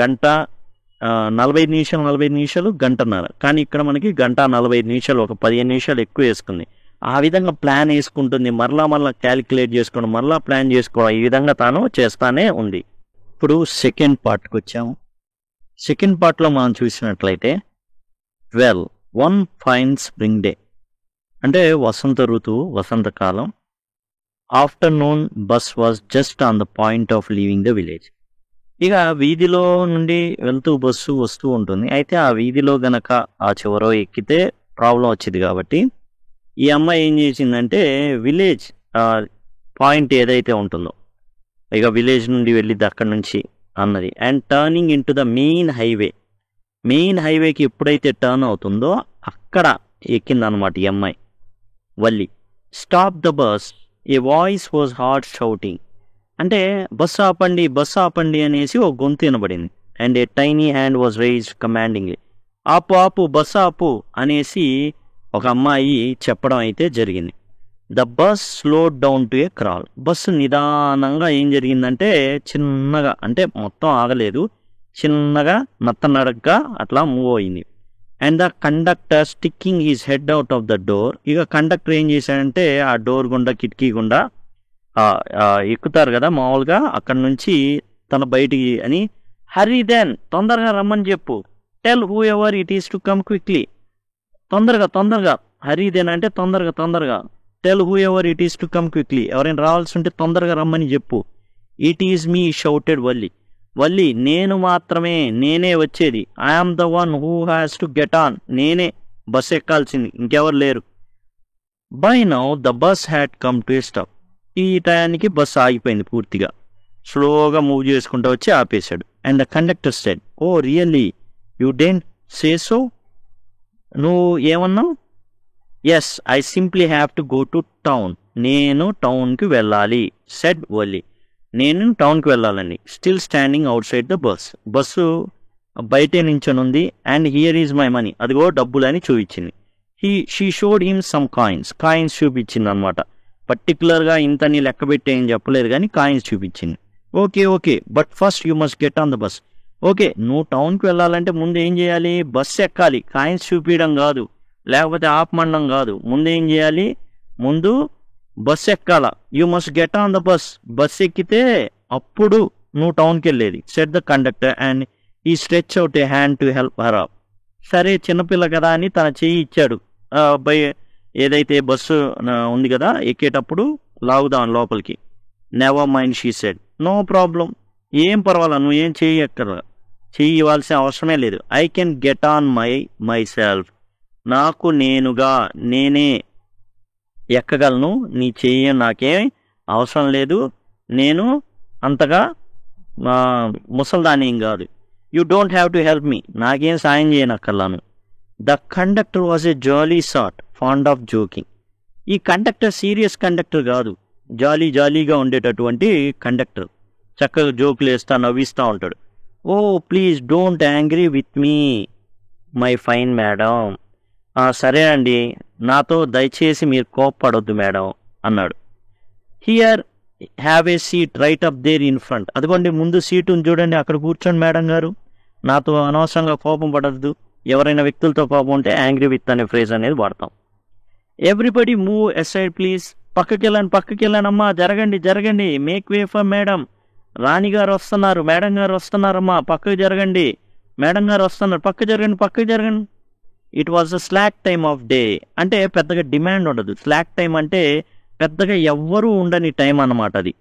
1:45 నిమిషాలు, గంటన్నర. కానీ ఇక్కడ మనకి 1:45, ఒక 15 నిమిషాలు ఎక్కువ వేసుకుంది. ఆ విధంగా ప్లాన్ వేసుకుంటుంది. మరలా క్యాలిక్యులేట్ చేసుకోవడం, మరలా ప్లాన్ చేసుకోవడం, ఈ విధంగా తాను చేస్తానే ఉంది. ఇప్పుడు సెకండ్ పార్ట్కి వచ్చాము. సెకండ్ పార్ట్లో మనం చూసినట్లయితే 1 ఫైన్ స్ప్రింగ్ డే, అంటే వసంత ఋతువు, వసంతకాలం. Afternoon bus was just on the point of leaving the village. ఇక వీధిలో నుండి వెళ్తూ బస్సు వస్తూ ఉంటుంది. అయితే ఆ వీధిలో గనక ఆ చివరో ఎక్కితే ప్రాబ్లం వచ్చింది కాబట్టి ఈ అమ్మాయి ఏం చేసిందంటే విలేజ్ పాయింట్ ఏదైతే ఉంటుందో, ఇక విలేజ్ నుండి వెళ్ళిద్ది అక్కడి నుంచి అన్నది. And turning into the main హైవేకి ఎప్పుడైతే టర్న్ అవుతుందో అక్కడ ఎక్కిందనమాట ఈ అమ్మాయి Valli. Stop the bus, a voice was heard shouting. అంటే బస్సు ఆపండి అనేసి ఒక గొంతు వినబడింది. And a tiny hand was raised commandingly. ఆపు బస్సు ఆపు అనేసి ఒక అమ్మాయి చెప్పడం అయితే జరిగింది. The bus slowed down to a crawl. Bus నిదానంగా ఏం జరిగిందంటే చిన్నగా, అంటే మొత్తం ఆగలేదు, చిన్నగా నత్తనడగ్గా అట్లా మూవ్ అయింది. And the conductor sticking his head out of the door. ఇక కండక్టర్ ఏం చేశాడంటే ఆ డోర్ గుండా, కిటికీ గుండా ఎక్కుతారు కదా మామూలుగా, అక్కడ నుంచి తన బయటికి అని, హరీ దెన్, తొందరగా రమ్మని చెప్పు, tell who ever it is to come quickly. తొందరగా హరీ దెన్ అంటే తొందరగా, tell who ever it is to come quickly, ఎవరైనా రావాల్సి ఉంటే తొందరగా రమ్మని చెప్పు. It is me shouted Valli, నేనే వచ్చేది. I am the one who has to get on. నేనే బస్ ఎక్కాల్సింది, ఇంకెవరు లేరు. By now the bus had come to A stop. ఈ టయానికి బస్సు ఆగిపోయింది పూర్తిగా. స్లోగా మూవ్ చేసుకుంటూ వచ్చి ఆపేశాడు. And the conductor said, oh really, you don't say so. నువ్వు ఏమన్నావు? Yes, I simply have to go to town. నేను టౌన్కి వెళ్ళాలి. సెడ్ వల్లి, నేను టౌన్కి వెళ్ళాలండి. Still standing outside the bus బయటే నించొనుంది. And here is my money, అదిగో డబ్బులని చూపించింది. She showed him some coins చూపించింది అనమాట. పర్టికులర్గా ఇంతని లెక్క పెట్టి ఏం చెప్పలేదు, కానీ కాయిన్స్ చూపించింది. Okay, but first you must get on the bus. Okay, నువ్వు టౌన్కి వెళ్ళాలంటే ముందు ఏం చేయాలి? బస్సు ఎక్కాలి. కాయిన్స్ చూపించడం కాదు, లేకపోతే ఆపమండం కాదు. ముందు ఏం చేయాలి? ముందు బస్సు ఎక్కాల. You must get on the bus ఎక్కితే అప్పుడు నువ్వు టౌన్కి వెళ్ళేది. Said the conductor and he stretched out a hand to help her up. సరే, చిన్నపిల్ల కదా అని తన చెయ్యి ఇచ్చాడు. ఏదైతే బస్సు ఉంది కదా, ఎక్కేటప్పుడు లాగుదాం లోపలికి. Never mind, she said. No problem, ఏం పర్వాలా, నువ్వు ఏం చెయ్యి ఇవ్వాల్సిన అవసరమే లేదు. I can get on myself. నాకు నేనే ఎక్కగలను, నీ చెయ్యి నాకేం అవసరం లేదు, నేను అంతగా ముసల్దానేం కాదు. You don't have to help me, నాకేం సాయం చేయనక్కర్లాను. The conductor was a jolly sort, fond of joking. ఈ కండక్టర్ సీరియస్ కండక్టర్ కాదు, జాలీగా ఉండేటటువంటి కండక్టర్. చక్కగా జోకులు వేస్తా, నవ్విస్తూ ఉంటాడు. Oh please don't angry with me my fine madam. సరే అండి, నాతో దయచేసి మీరు కోప్పడొద్దు మేడం అన్నాడు. Here have a seat right up there in front. అదిగోండి ముందు సీట్ ఉంది చూడండి, అక్కడ కూర్చోండి మేడం గారు, నాతో అనవసరంగా కోపం పడద్దు. ఎవరైనా వ్యక్తులతో కోపం ఉంటే యాంగ్రీ విత్ అనే ఫ్రేజ్ అనేది వాడతాం. Everybody move aside please. పక్కకి వెళ్ళండి అమ్మా, జరగండి జరగండి. Make way for madam. రాణి గారు వస్తున్నారు, మేడం గారు వస్తున్నారమ్మా, పక్కకి జరగండి. మేడం గారు వస్తున్నారు, పక్కకి జరగండి. It was the slack time of day. అంటే పెద్దగా డిమాండ్ ఉండదు. స్లాక్ టైం అంటే పెద్దగా ఎవ్వరూ ఉండని టైం అన్నమాట అది.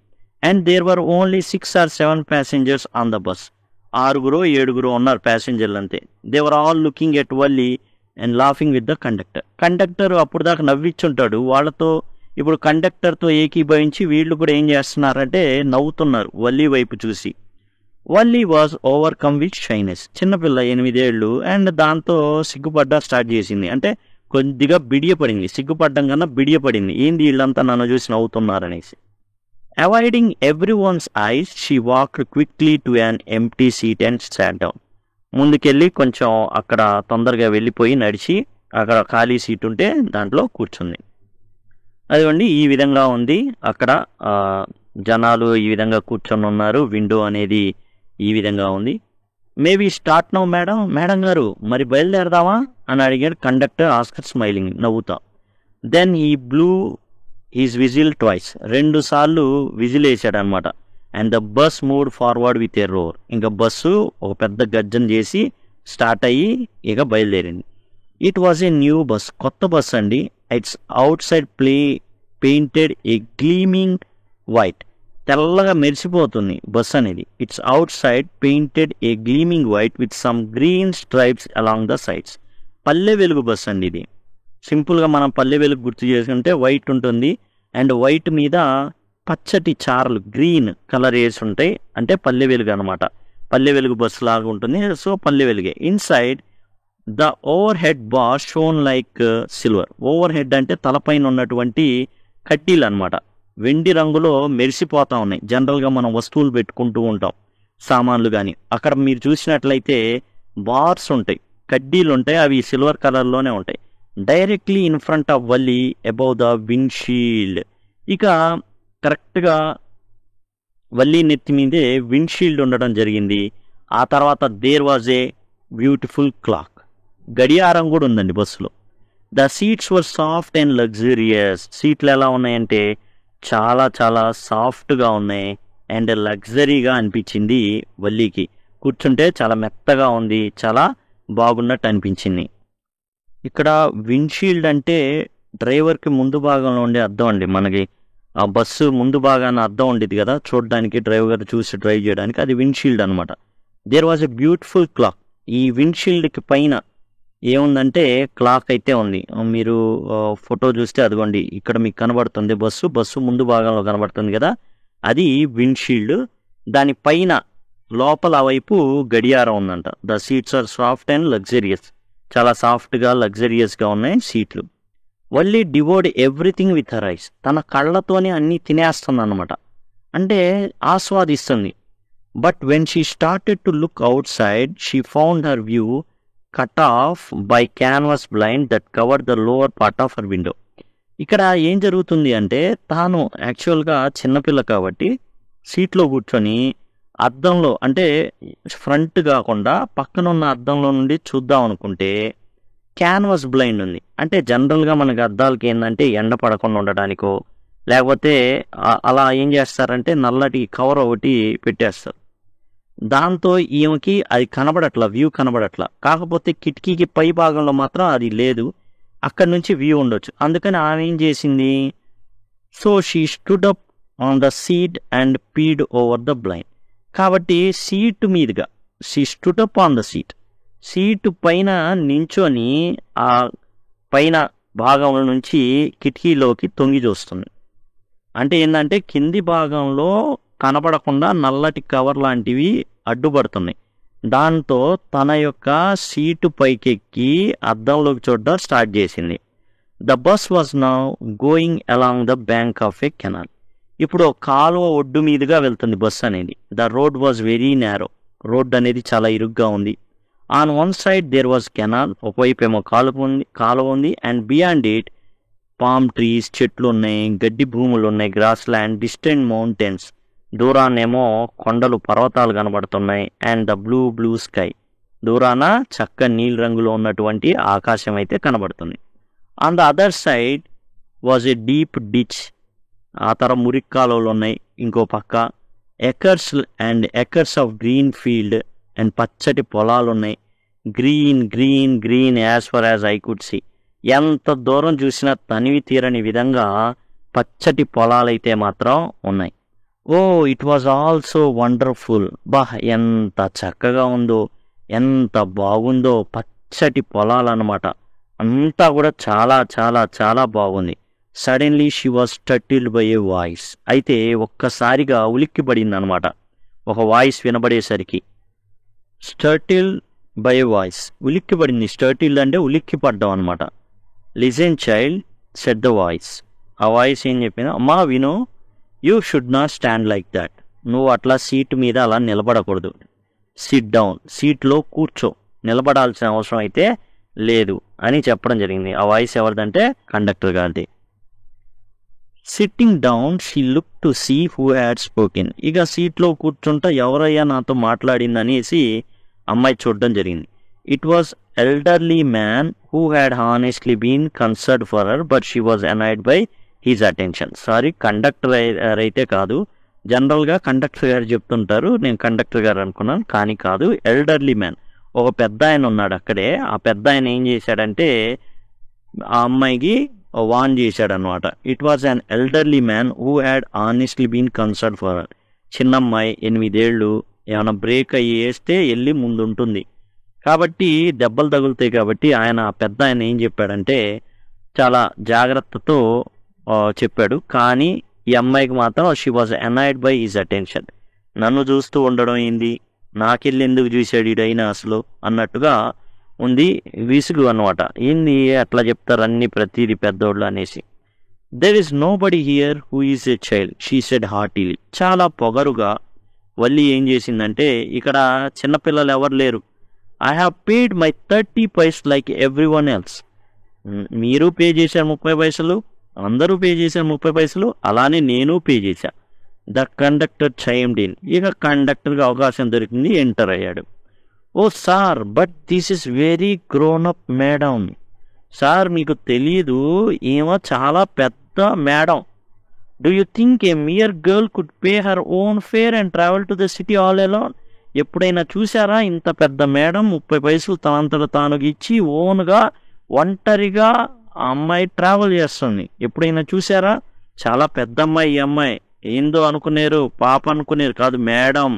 And there were only 6 or 7 passengers on the bus. 6-7 ఉన్నారు ప్యాసింజర్లు అంతే. They were all looking at Valli and laughing with the conductor. Conductor అప్పుడు దాకా నవ్వించుంటాడు వాళ్ళతో, ఇప్పుడు కండక్టర్తో ఏకీభవించి వీళ్ళు కూడా ఏం చేస్తున్నారంటే నవ్వుతున్నారు వల్లీ వైపు చూసి. Valli was overcome with shyness. చిన్నపిల్ల 8 ఏళ్ళు అండ్ దాంతో సిగ్గుపడ్డా స్టార్ట్ చేసింది. అంటే కొద్దిగా బిడియపడింది, సిగ్గుపడ్డం కన్నా బిడియపడింది, ఏంది వీళ్ళంతా నన్ను చూసి నవ్వుతున్నారనేసి. Avoiding everyone's eyes she walked quickly to an empty seat and sat down. ముందుకెళ్ళి కొంచెం అక్కడ తొందరగా వెళ్ళిపోయి నడిచి అక్కడ ఖాళీ సీట్ ఉంటే దాంట్లో కూర్చుంది. అదిగోండి ఈ విధంగా ఉంది. అక్కడ జనాలు ఈ విధంగా కూర్చొని ఉన్నారు. విండో అనేది ఈ విధంగా ఉంది. Maybe start now madam. Madam గారు మరి బయలుదేరదామా అని అడిగాడు కండక్టర్ ఆస్కర్ స్మైలింగ్, నవ్వుతా. Then he blew his whistle twice. 2 సార్లు విజిల్ వేసాడు అనమాట. And the bus moved forward with a roar. ఇంకా బస్సు ఒక పెద్ద గర్జన చేసి స్టార్ట్ అయ్యి ఇక బయలుదేరింది. It was a new bus. కొత్త బస్ అండి. Its outside painted a gleaming white. తెల్లగా మెరిసిపోతుంది బస్ అనేది. Its outside painted a gleaming white with some green stripes along the sides. Palle Velugu bus అండి ఇది. సింపుల్గా మనం పల్లె వెలుగు గుర్తు చేసుకుంటే వైట్ ఉంటుంది అండ్ వైట్ మీద పచ్చటి చారలు గ్రీన్ కలర్ వేసి ఉంటాయి, అంటే పల్లె వెలుగు అనమాట. పల్లె వెలుగు బస్సు లాగా ఉంటుంది, సో పల్లె వెలుగే. Inside the over head bar shown like silver. Over head అంటే తలపైన ఉన్నటువంటి కడ్డీలు అనమాట, వెండి రంగులో మెరిసిపోతా ఉన్నాయి. జనరల్గా మనం వస్తువులు పెట్టుకుంటూ ఉంటాం, సామాన్లు కానీ. అక్కడ మీరు చూసినట్లయితే బార్స్ ఉంటాయి, కడ్డీలు ఉంటాయి, అవి సిల్వర్ కలర్లోనే ఉంటాయి. Directly in front of Valli above the windshield. ఇక కరెక్ట్గా వల్లీ నెత్తి మీదే విండ్షీల్డ్ ఉండడం జరిగింది. ఆ తర్వాత there was a beautiful clock. గడియారం కూడా ఉందండి బస్సులో. The seats were soft and luxurious. సీట్లు ఎలా ఉన్నాయంటే చాలా చాలా సాఫ్ట్గా ఉన్నాయి అండ్ లగ్జరీగా అనిపించింది వల్లీకి. కూర్చుంటే చాలా మెత్తగా ఉంది, చాలా బాగున్నట్టు అనిపించింది. ఇక్కడ విండ్షీల్డ్ అంటే డ్రైవర్కి ముందు భాగంలో ఉండే అద్దం అండి. మనకి ఆ బస్సు ముందు భాగాన అద్దం ఉండేది కదా చూడడానికి, డ్రైవర్ చూసి డ్రైవ్ చేయడానికి, అది విండ్షీల్డ్ అనమాట. There was a beautiful clock. ఈ విండ్షీల్డ్కి పైన ఏముందంటే క్లాక్ అయితే ఉంది. మీరు ఫోటో చూస్తే అదిగోండి ఇక్కడ మీకు కనబడుతుంది బస్సు ముందు భాగంలో కనబడుతుంది కదా, అది విండ్షీల్డ్. దానిపైన లోపల వైపు గడియారం ఉందంట. The seats are soft and luxurious. చాలా సాఫ్ట్గా లగ్జరియస్గా ఉన్నాయి సీట్లు. Valli devoured everything with her eyes. తన కళ్ళతోనే అన్నీ తినేస్తుంది అన్నమాట, అంటే ఆస్వాదిస్తుంది. But when she started to look outside she found her view cut off by canvas blind that cover the lower part of her window. ఇక్కడ ఏం జరుగుతుంది అంటే తాను యాక్చువల్గా చిన్నపిల్ల కాబట్టి సీట్లో కూర్చొని అద్దంలో, అంటే ఫ్రంట్ కాకుండా పక్కన ఉన్న అద్దంలో నుండి చూద్దాం అనుకుంటే క్యాన్వాస్ బ్లైండ్ ఉంది. అంటే జనరల్గా మనకి అద్దాలకి ఏంటంటే ఎండ పడకుండా ఉండడానికో లేకపోతే అలా ఏం చేస్తారంటే నల్లటి కవర్ ఒకటి పెట్టేస్తారు. దాంతో ఈమెకి అది కనబడట్లా, వ్యూ కనబడట్లా. కాకపోతే కిటికీకి పై భాగంలో మాత్రం అది లేదు, అక్కడి నుంచి వ్యూ ఉండొచ్చు. అందుకని ఆమె ఏం చేసింది, so she stood up on the seat and peeped over the blind. కాబట్టి సీటు మీదుగా she stood up on the seat పైన నించొని ఆ పైన భాగం నుంచి కిటికీలోకి తొంగి చూస్తుంది. అంటే ఏంటంటే కింది భాగంలో కనపడకుండా నల్లటి కవర్ లాంటివి అడ్డుపడుతున్నాయి. దాంతో తన యొక్క సీటు పైకెక్కి అద్దంలోకి చూడడం స్టార్ట్ చేసింది. The bus was now going along the bank of a canal. ఇప్పుడు కాలువ ఒడ్డు మీదుగా వెళ్తుంది బస్ అనేది. The road was very narrow. Road అనేది చాలా ఇరుగ్గా ఉంది. On one side there was canal. ఒకవైపు ఏమో కాలువ ఉంది and beyond it palm trees, చెట్లు ఉన్నాయి, గడ్డి భూములు ఉన్నాయి, గ్రాస్ ల్యాండ్, డిస్టెంట్ మౌంటైన్స్, దూరానేమో కొండలు, పర్వతాలు కనబడుతున్నాయి. అండ్ ద బ్లూ స్కై, దూరాన చక్క నీలి రంగులో ఉన్నటువంటి ఆకాశం అయితే కనబడుతుంది. On the other side was a deep ditch, ఆ తరం మురికి కాలువలు ఉన్నాయి ఇంకో పక్క. Acres of green field, and పచ్చటి పొలాలు ఉన్నాయి. Green as far as I could see, ఎంత దూరం చూసినా తనివి తీరని విధంగా పచ్చటి పొలాలైతే మాత్రం ఉన్నాయి. Oh it was also wonderful, ఎంత చక్కగా ఉందో, ఎంత బాగుందో, పచ్చటి పొలాలు అన్నమాట. అంతా కూడా చాలా చాలా చాలా బాగుంది. Suddenly she was startled by a voice, అయితే ఒక్కసారిగా ఉలిక్కిపడింది అనమాట ఒక వాయిస్ వినబడేసరికి. స్టటిల్ బై ఏ వాయిస్, ఉలిక్కిపడింది. స్టటిల్డ్ అంటే ఉలిక్కిపడ్డం అనమాట. Listen child said the voice, ఆ వాయిస్ ఏం చెప్పింది, అమ్మా విను, you should not stand like that, నువ్వు అట్లా సీట్ మీద అలా నిలబడకూడదు. సిట్ డౌన్, సీట్లో కూర్చో, నిలబడాల్సిన అవసరం అయితే లేదు అని చెప్పడం జరిగింది. ఆ వాయిస్ ఎవరిదంటే కండక్టర్ గారిది. Sitting down she look to see who had spoken, ఇక సీట్లో కూర్చుంటా ఎవరయ్యా నాతో మాట్లాడింది అనేసి అమ్మాయి చూడడం జరిగింది. It was elderly man who had honestly been concerned for her, but she was annoyed by his attention. Sorry, conductor అయితే కాదు, జనరల్గా కండక్టర్ గారు చెప్తుంటారు, నేను కండక్టర్ గారు అనుకున్నాను, కానీ కాదు, ఎల్డర్లీ మ్యాన్, ఒక పెద్ద ఆయన ఉన్నాడు అక్కడే. ఆ పెద్ద ఆయన ఏం చేశాడంటే ఆ అమ్మాయికి వాన్ చేశాడనమాట. It was an elderly man who had honestly been concerned for her, చిన్నమ్మాయి 8 ఏళ్ళు, ఏమైనా బ్రేక్ అయ్యి వేస్తే వెళ్ళి ముందుంటుంది కాబట్టి దెబ్బలు తగులుతాయి. కాబట్టి పెద్ద ఆయన ఏం చెప్పాడంటే చాలా జాగ్రత్తతో చెప్పాడు. కానీ ఈ అమ్మాయికి మాత్రం she was annoyed by his attention, నన్ను చూస్తూ ఉండడం ఏంది, నాకెళ్ళి ఎందుకు చూశాడు ఈడైనా అసలు అన్నట్టుగా ఉంది, విసుగు అనమాట. ఏంది అట్లా చెప్తారు అన్ని ప్రతిదీ పెద్దోళ్ళు అనేసి. There is nobody here who is a child, she said haughtily, చాలా పొగరుగా వల్లి ఏం చేసిందంటే ఇక్కడ చిన్నపిల్లలు ఎవరు లేరు. I have paid my 30 paise like everyone else, మీరు పే చేశారు 30 పైసలు, అందరూ పే చేశారు 30 పైసలు, అలానే నేను పే చేశా. ద కండక్టర్ చైమ్డ్ ఇన్, ఇక కండక్టర్కి అవకాశం దొరికింది, ఎంటర్ అయ్యాడు. Oh sir, but this is very grown up madam, sir మీకు తెలీదు, ఏమో చాలా పెద్ద madam. Do you think a mere girl could pay her own fare and travel to the city all alone, ఎప్పుడైనా చూసారా ఇంత పెద్ద మేడం 30 పైసలు తనంతట తాను ఇచ్చి ఓన్గా ఒంటరిగా ఆ అమ్మాయి ట్రావెల్ చేస్తుంది, ఎప్పుడైనా చూసారా? చాలా పెద్ద అమ్మాయి ఈ అమ్మాయి, ఏందో అనుకునేరు, పాప అనుకునేరు కాదు, madam.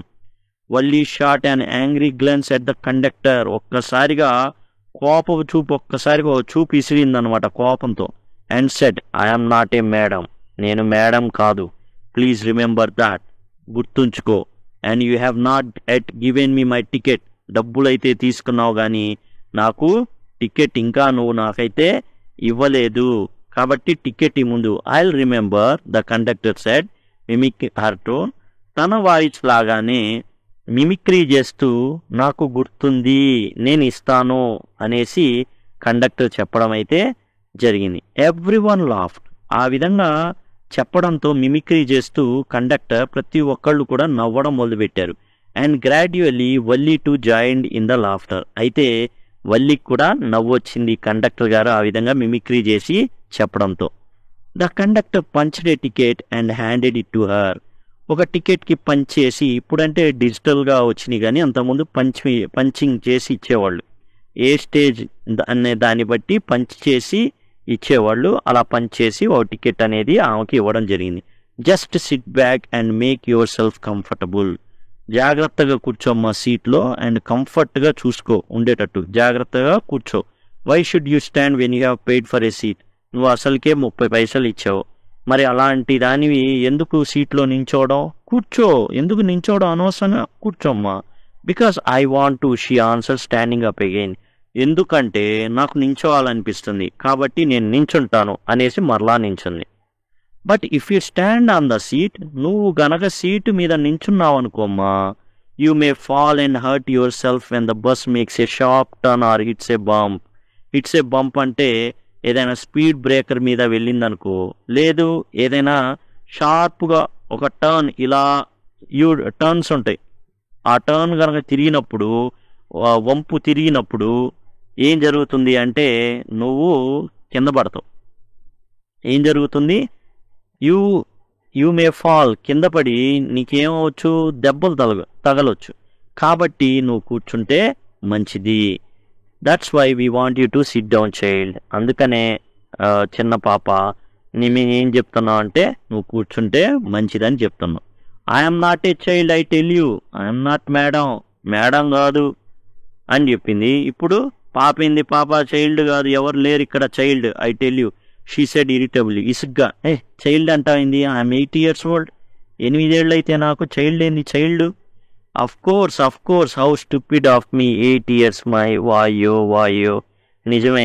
Valli shot and angry glance at the conductor, ఒక్కసారిగా కోపపు చూపు, ఒక్కసారిగా చూపు ఇసిరిందనమాట కోపంతో. And said, I'm not a madam, నేను మేడం కాదు, ప్లీజ్ రిమెంబర్ దాట్, గుర్తుంచుకో. And you have not yet given me my ticket, డబ్బులైతే తీసుకున్నావు కానీ నాకు టికెట్ ఇంకా నువ్వు నాకైతే ఇవ్వలేదు, కాబట్టి టికెట్ ముందు. I will remember, the conductor said mimic her tone, తన వాయిస్ లాగానే మిమిక్రీ చేస్తూ నాకు గుర్తుంది, నేను ఇస్తాను అనేసి కండక్టర్ చెప్పడం అయితే జరిగింది. ఎవ్రీ వన్ లాఫ్ట్, ఆ విధంగా చెప్పడంతో మిమిక్రీ చేస్తూ కండక్టర్ ప్రతి ఒక్కళ్ళు కూడా నవ్వడం మొదలుపెట్టారు. And gradually Valli to join in the laughter, అయితే వల్లికి కూడా నవ్వు వచ్చింది కండక్టర్ గారు ఆ విధంగా మిమిక్రీ చేసి చెప్పడంతో. The conductor punched A ticket and handed it to her, ఒక టికెట్కి పంచ్ చేసి, ఇప్పుడంటే డిజిటల్గా వచ్చినాయి కానీ అంతకుముందు పంచింగ్ చేసి ఇచ్చేవాళ్ళు, ఏ స్టేజ్ అనే దాన్ని బట్టి పంచ్ చేసి ఇచ్చేవాళ్ళు, అలా పంచ్ చేసి ఒక టికెట్ అనేది ఆమెకి ఇవ్వడం జరిగింది. Just sit back and make yourself comfortable, జాగ్రత్తగా కూర్చోమ్మా సీట్లో, అండ్ కంఫర్ట్గా చూసుకో ఉండేటట్టు జాగ్రత్తగా కూర్చో. Why should you stand when you have paid for a seat, నువ్వు అసలుకే 30 పైసలు ఇచ్చావు, మరి అలాంటి దానివి ఎందుకు సీట్లో నించోవడం, కూర్చో, ఎందుకు నించోవడం అనవసరంగా, కూర్చోమ్మా. Because I want to, she answer standing up again, ఎందుకంటే నాకు నించోవాలనిపిస్తుంది కాబట్టి నేను నించుంటాను అనేసి మరలా నించుంది. But if you stand on the seat, నువ్వు గనక సీటు మీద నించున్నావు అనుకోమ్మా, you may fall and hurt yourself when the bus makes a sharp turn or hits a bump. Hits a bump అంటే ఏదైనా స్పీడ్ బ్రేకర్ మీద వెళ్ళిందనుకో, లేదు ఏదైనా షార్ప్గా ఒక టర్న్ ఇలా టర్న్స్ ఉంటాయి, ఆ టర్న్ కనుక తిరిగినప్పుడు, వంపు తిరిగినప్పుడు ఏం జరుగుతుంది అంటే నువ్వు కింద పడతావు. ఏం జరుగుతుంది? యూ యూ మే ఫాల్, కింద పడి నీకేమవచ్చు, దెబ్బలు తగలొచ్చు. కాబట్టి నువ్వు కూర్చుంటే మంచిది. That's why we want you to sit down child. అందుకనే చిన్న పాప మేము ఏం చెప్తున్నావు అంటే నువ్వు కూర్చుంటే మంచిదని చెప్తున్నావు. I'm not a child, I tell you. I'm not madam, madam కాదు అని చెప్పింది. ఇప్పుడు పాప ఏంది? పాప చైల్డ్ కాదు, ఎవరు లేరు ఇక్కడ child, I tell you. She said irritably, ఇసుగ్గా. చైల్డ్ అంటాయింది, ఐఎమ్ 8 years old. 8 ఏళ్ళు అయితే నాకు చైల్డ్ ఏంది? Child of course how stupid of me, 8 years my. వాయో నిజమే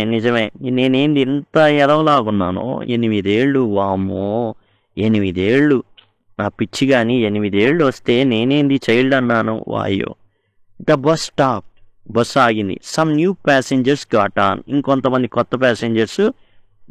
నేనేంది ఇంత ఎదవలాగున్నాను? 8 ఏళ్ళు, వామ్మో 8 ఏళ్ళు, నా పిచ్చి కానీ 8 ఏళ్ళు వస్తే నేనేంది చైల్డ్ అన్నాను? వాయో. ద బస్ స్టాప్, బస్సు ఆగింది. Some new passengers got on, ఇంకొంతమంది కొత్త ప్యాసింజర్స్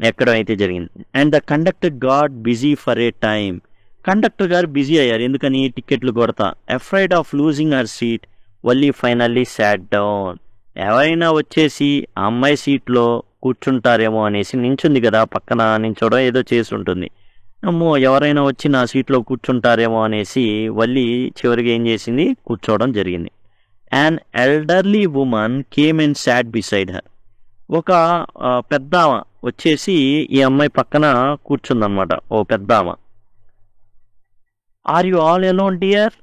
ఎక్కడం అయితే జరిగింది. And the conductor got busy for a time, conductor గారు బిజీ అయ్యారు. ఎందుకని? టికెట్లు కొడతా. Afraid of losing her seat, Valli finally sat down. ఎవరైనా వచ్చేసి ఆ అమ్మాయి సీట్లో కూర్చుంటారేమో అనేసి, నించుంది కదా పక్కన, నించోడం ఏదో చేసి ఉంటుంది. అమ్మో ఎవరైనా వచ్చి నా సీట్లో కూర్చుంటారేమో అనేసి వల్లి చివరికి ఏం చేసింది? కూర్చోవడం జరిగింది. an elderly woman came and sat beside her. ఒక పెద్ద వచ్చేసి ఈ అమ్మాయి పక్కన కూర్చుందనమాట, ఓ పెద్ద ఆమె. Are you all alone dear?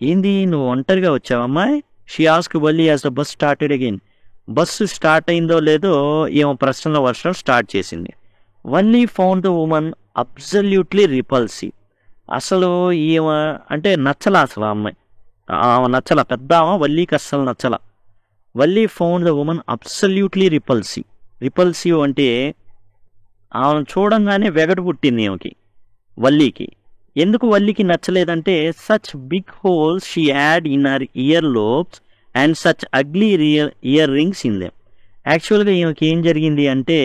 ఏంది నువ్వు ఒంటరిగా వచ్చావు అమ్మాయి? She ask Valli as the bus started again. Bus start అయిందో లేదో ఏమో ప్రశ్నల వర్షం స్టార్ట్ చేసింది. Valli found the woman absolutely repulsive. అసలు ఈమె అంటే నచ్చలా, అసలు ఆ అమ్మాయి ఆమె నచ్చల, పెద్ద ఆమె వల్లికి అస్సలు నచ్చల. Valli found the woman absolutely repulsive అంటే ఆమెను చూడంగానే వెగటు పుట్టింది ఈమెకి, వల్లికి. ఎందుకు వల్లికి నచ్చలేదంటే such big holes she had in her earlobes and such ugly earrings in them. యాక్చువల్గా ఈమెకి ఏం జరిగింది అంటే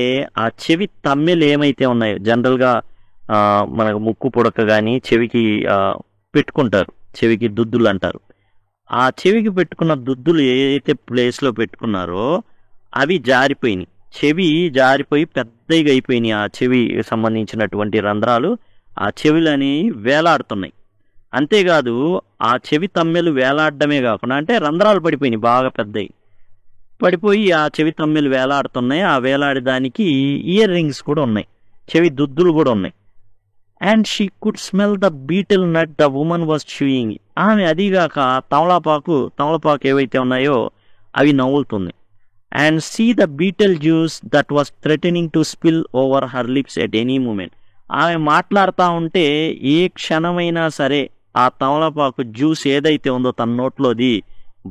ఆ చెవి తమ్మెలు ఏమైతే ఉన్నాయో, జనరల్గా మనకు ముక్కు పుడక కానీ చెవికి పెట్టుకుంటారు, చెవికి దుద్దులు అంటారు. ఆ చెవికి పెట్టుకున్న దుద్దులు ఏదైతే ప్లేస్లో పెట్టుకున్నారో అవి జారిపోయినాయి. చెవి జారిపోయి పెద్దగా అయిపోయినాయి. ఆ చెవి సంబంధించినటువంటి రంధ్రాలు ఆ చెవిలని వేలాడుతున్నాయి. అంతేకాదు ఆ చెవి తమ్మెలు వేలాడడమే కాకుండా అంటే రంధ్రాలు పడిపోయినాయి, బాగా పెద్దవి పడిపోయి ఆ చెవి తమ్మెలు వేలాడుతున్నాయి. ఆ వేలాడడానికి ఇయర్ రింగ్స్ కూడా ఉన్నాయి, చెవి దుద్దులు కూడా ఉన్నాయి. And she could smell the betel nut the woman was chewing. ఆమె అదిగాక తమలపాకు ఏవైతే ఉన్నాయో అవి నవ్వులుతుంది. And see the betel juice that was threatening to spill over her lips at any moment. ఆమె మాట్లాడుతూ ఉంటే ఏ క్షణమైనా సరే ఆ తమలపాకు జ్యూస్ ఏదైతే ఉందో తన నోట్లోది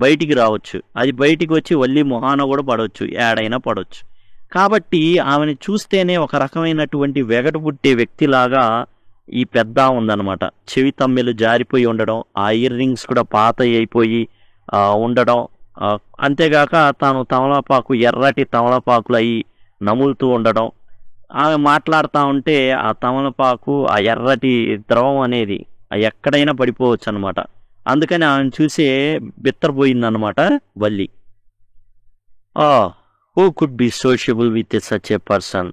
బయటికి రావచ్చు, అది బయటికి వచ్చి వల్లి మొహాన కూడా పడవచ్చు, ఏడైనా పడవచ్చు. కాబట్టి ఆమెను చూస్తేనే ఒక రకమైనటువంటి వెగటు పుట్టే వ్యక్తిలాగా ఈ పెద్ద ఉందన్నమాట. చెవి తమ్మెలు జారిపోయి ఉండడం, ఆ ఇయర్ రింగ్స్ కూడా పాత అయిపోయి ఉండడం, అంతేగాక తాను ఎర్రటి తమలపాకులు అయి నములుతూ ఉండడం. ఆమె మాట్లాడుతూ ఉంటే ఆ తమలపాకు ఆ ఎర్రటి ద్రవం అనేది ఎక్కడైనా పడిపోవచ్చు అనమాట. అందుకని ఆమెను చూసే బిత్తరపోయిందనమాట Valli. Who could be sociable with such a person.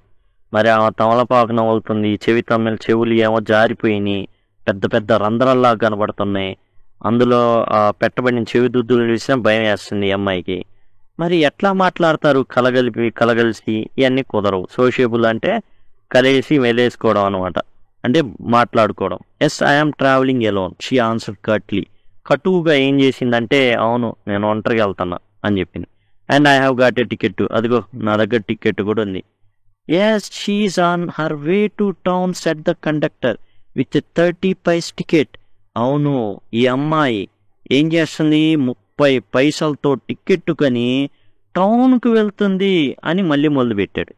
మరి ఆమె తమలపాకు నవ్వులుతుంది, చెవి తమ్మెల చెవులు ఏమో జారిపోయినాయి, పెద్ద పెద్ద రంధ్రాల్లాగా కనబడుతున్నాయి. అందులో పెట్టబడిన చెవి దుద్దులు చూసినా భయం వేస్తుంది ఈ అమ్మాయికి. మరి ఎట్లా మాట్లాడతారు కలగలిసి? ఇవన్నీ కుదరవు. సోషియబుల్ అంటే కలిసి వెలేసుకోవడం అనమాట, అంటే మాట్లాడుకోవడం. Yes I'm travelling alone, she answer curtly. కటువుగా ఏం చేసిందంటే అవును నేను ఒంటరిగా వెళ్తున్నా అని చెప్పింది. And I have got a ticket, అదిగో నా దగ్గర టికెట్ కూడా ఉంది. Yes she's on her way to town said the conductor with 30 paise ticket. అవును ఈ అమ్మాయి ఏం చేస్తుంది, 30 పైసలతో టికెట్ కొని టౌన్కు వెళ్తుంది అని మళ్ళీ మొదలుపెట్టాడు.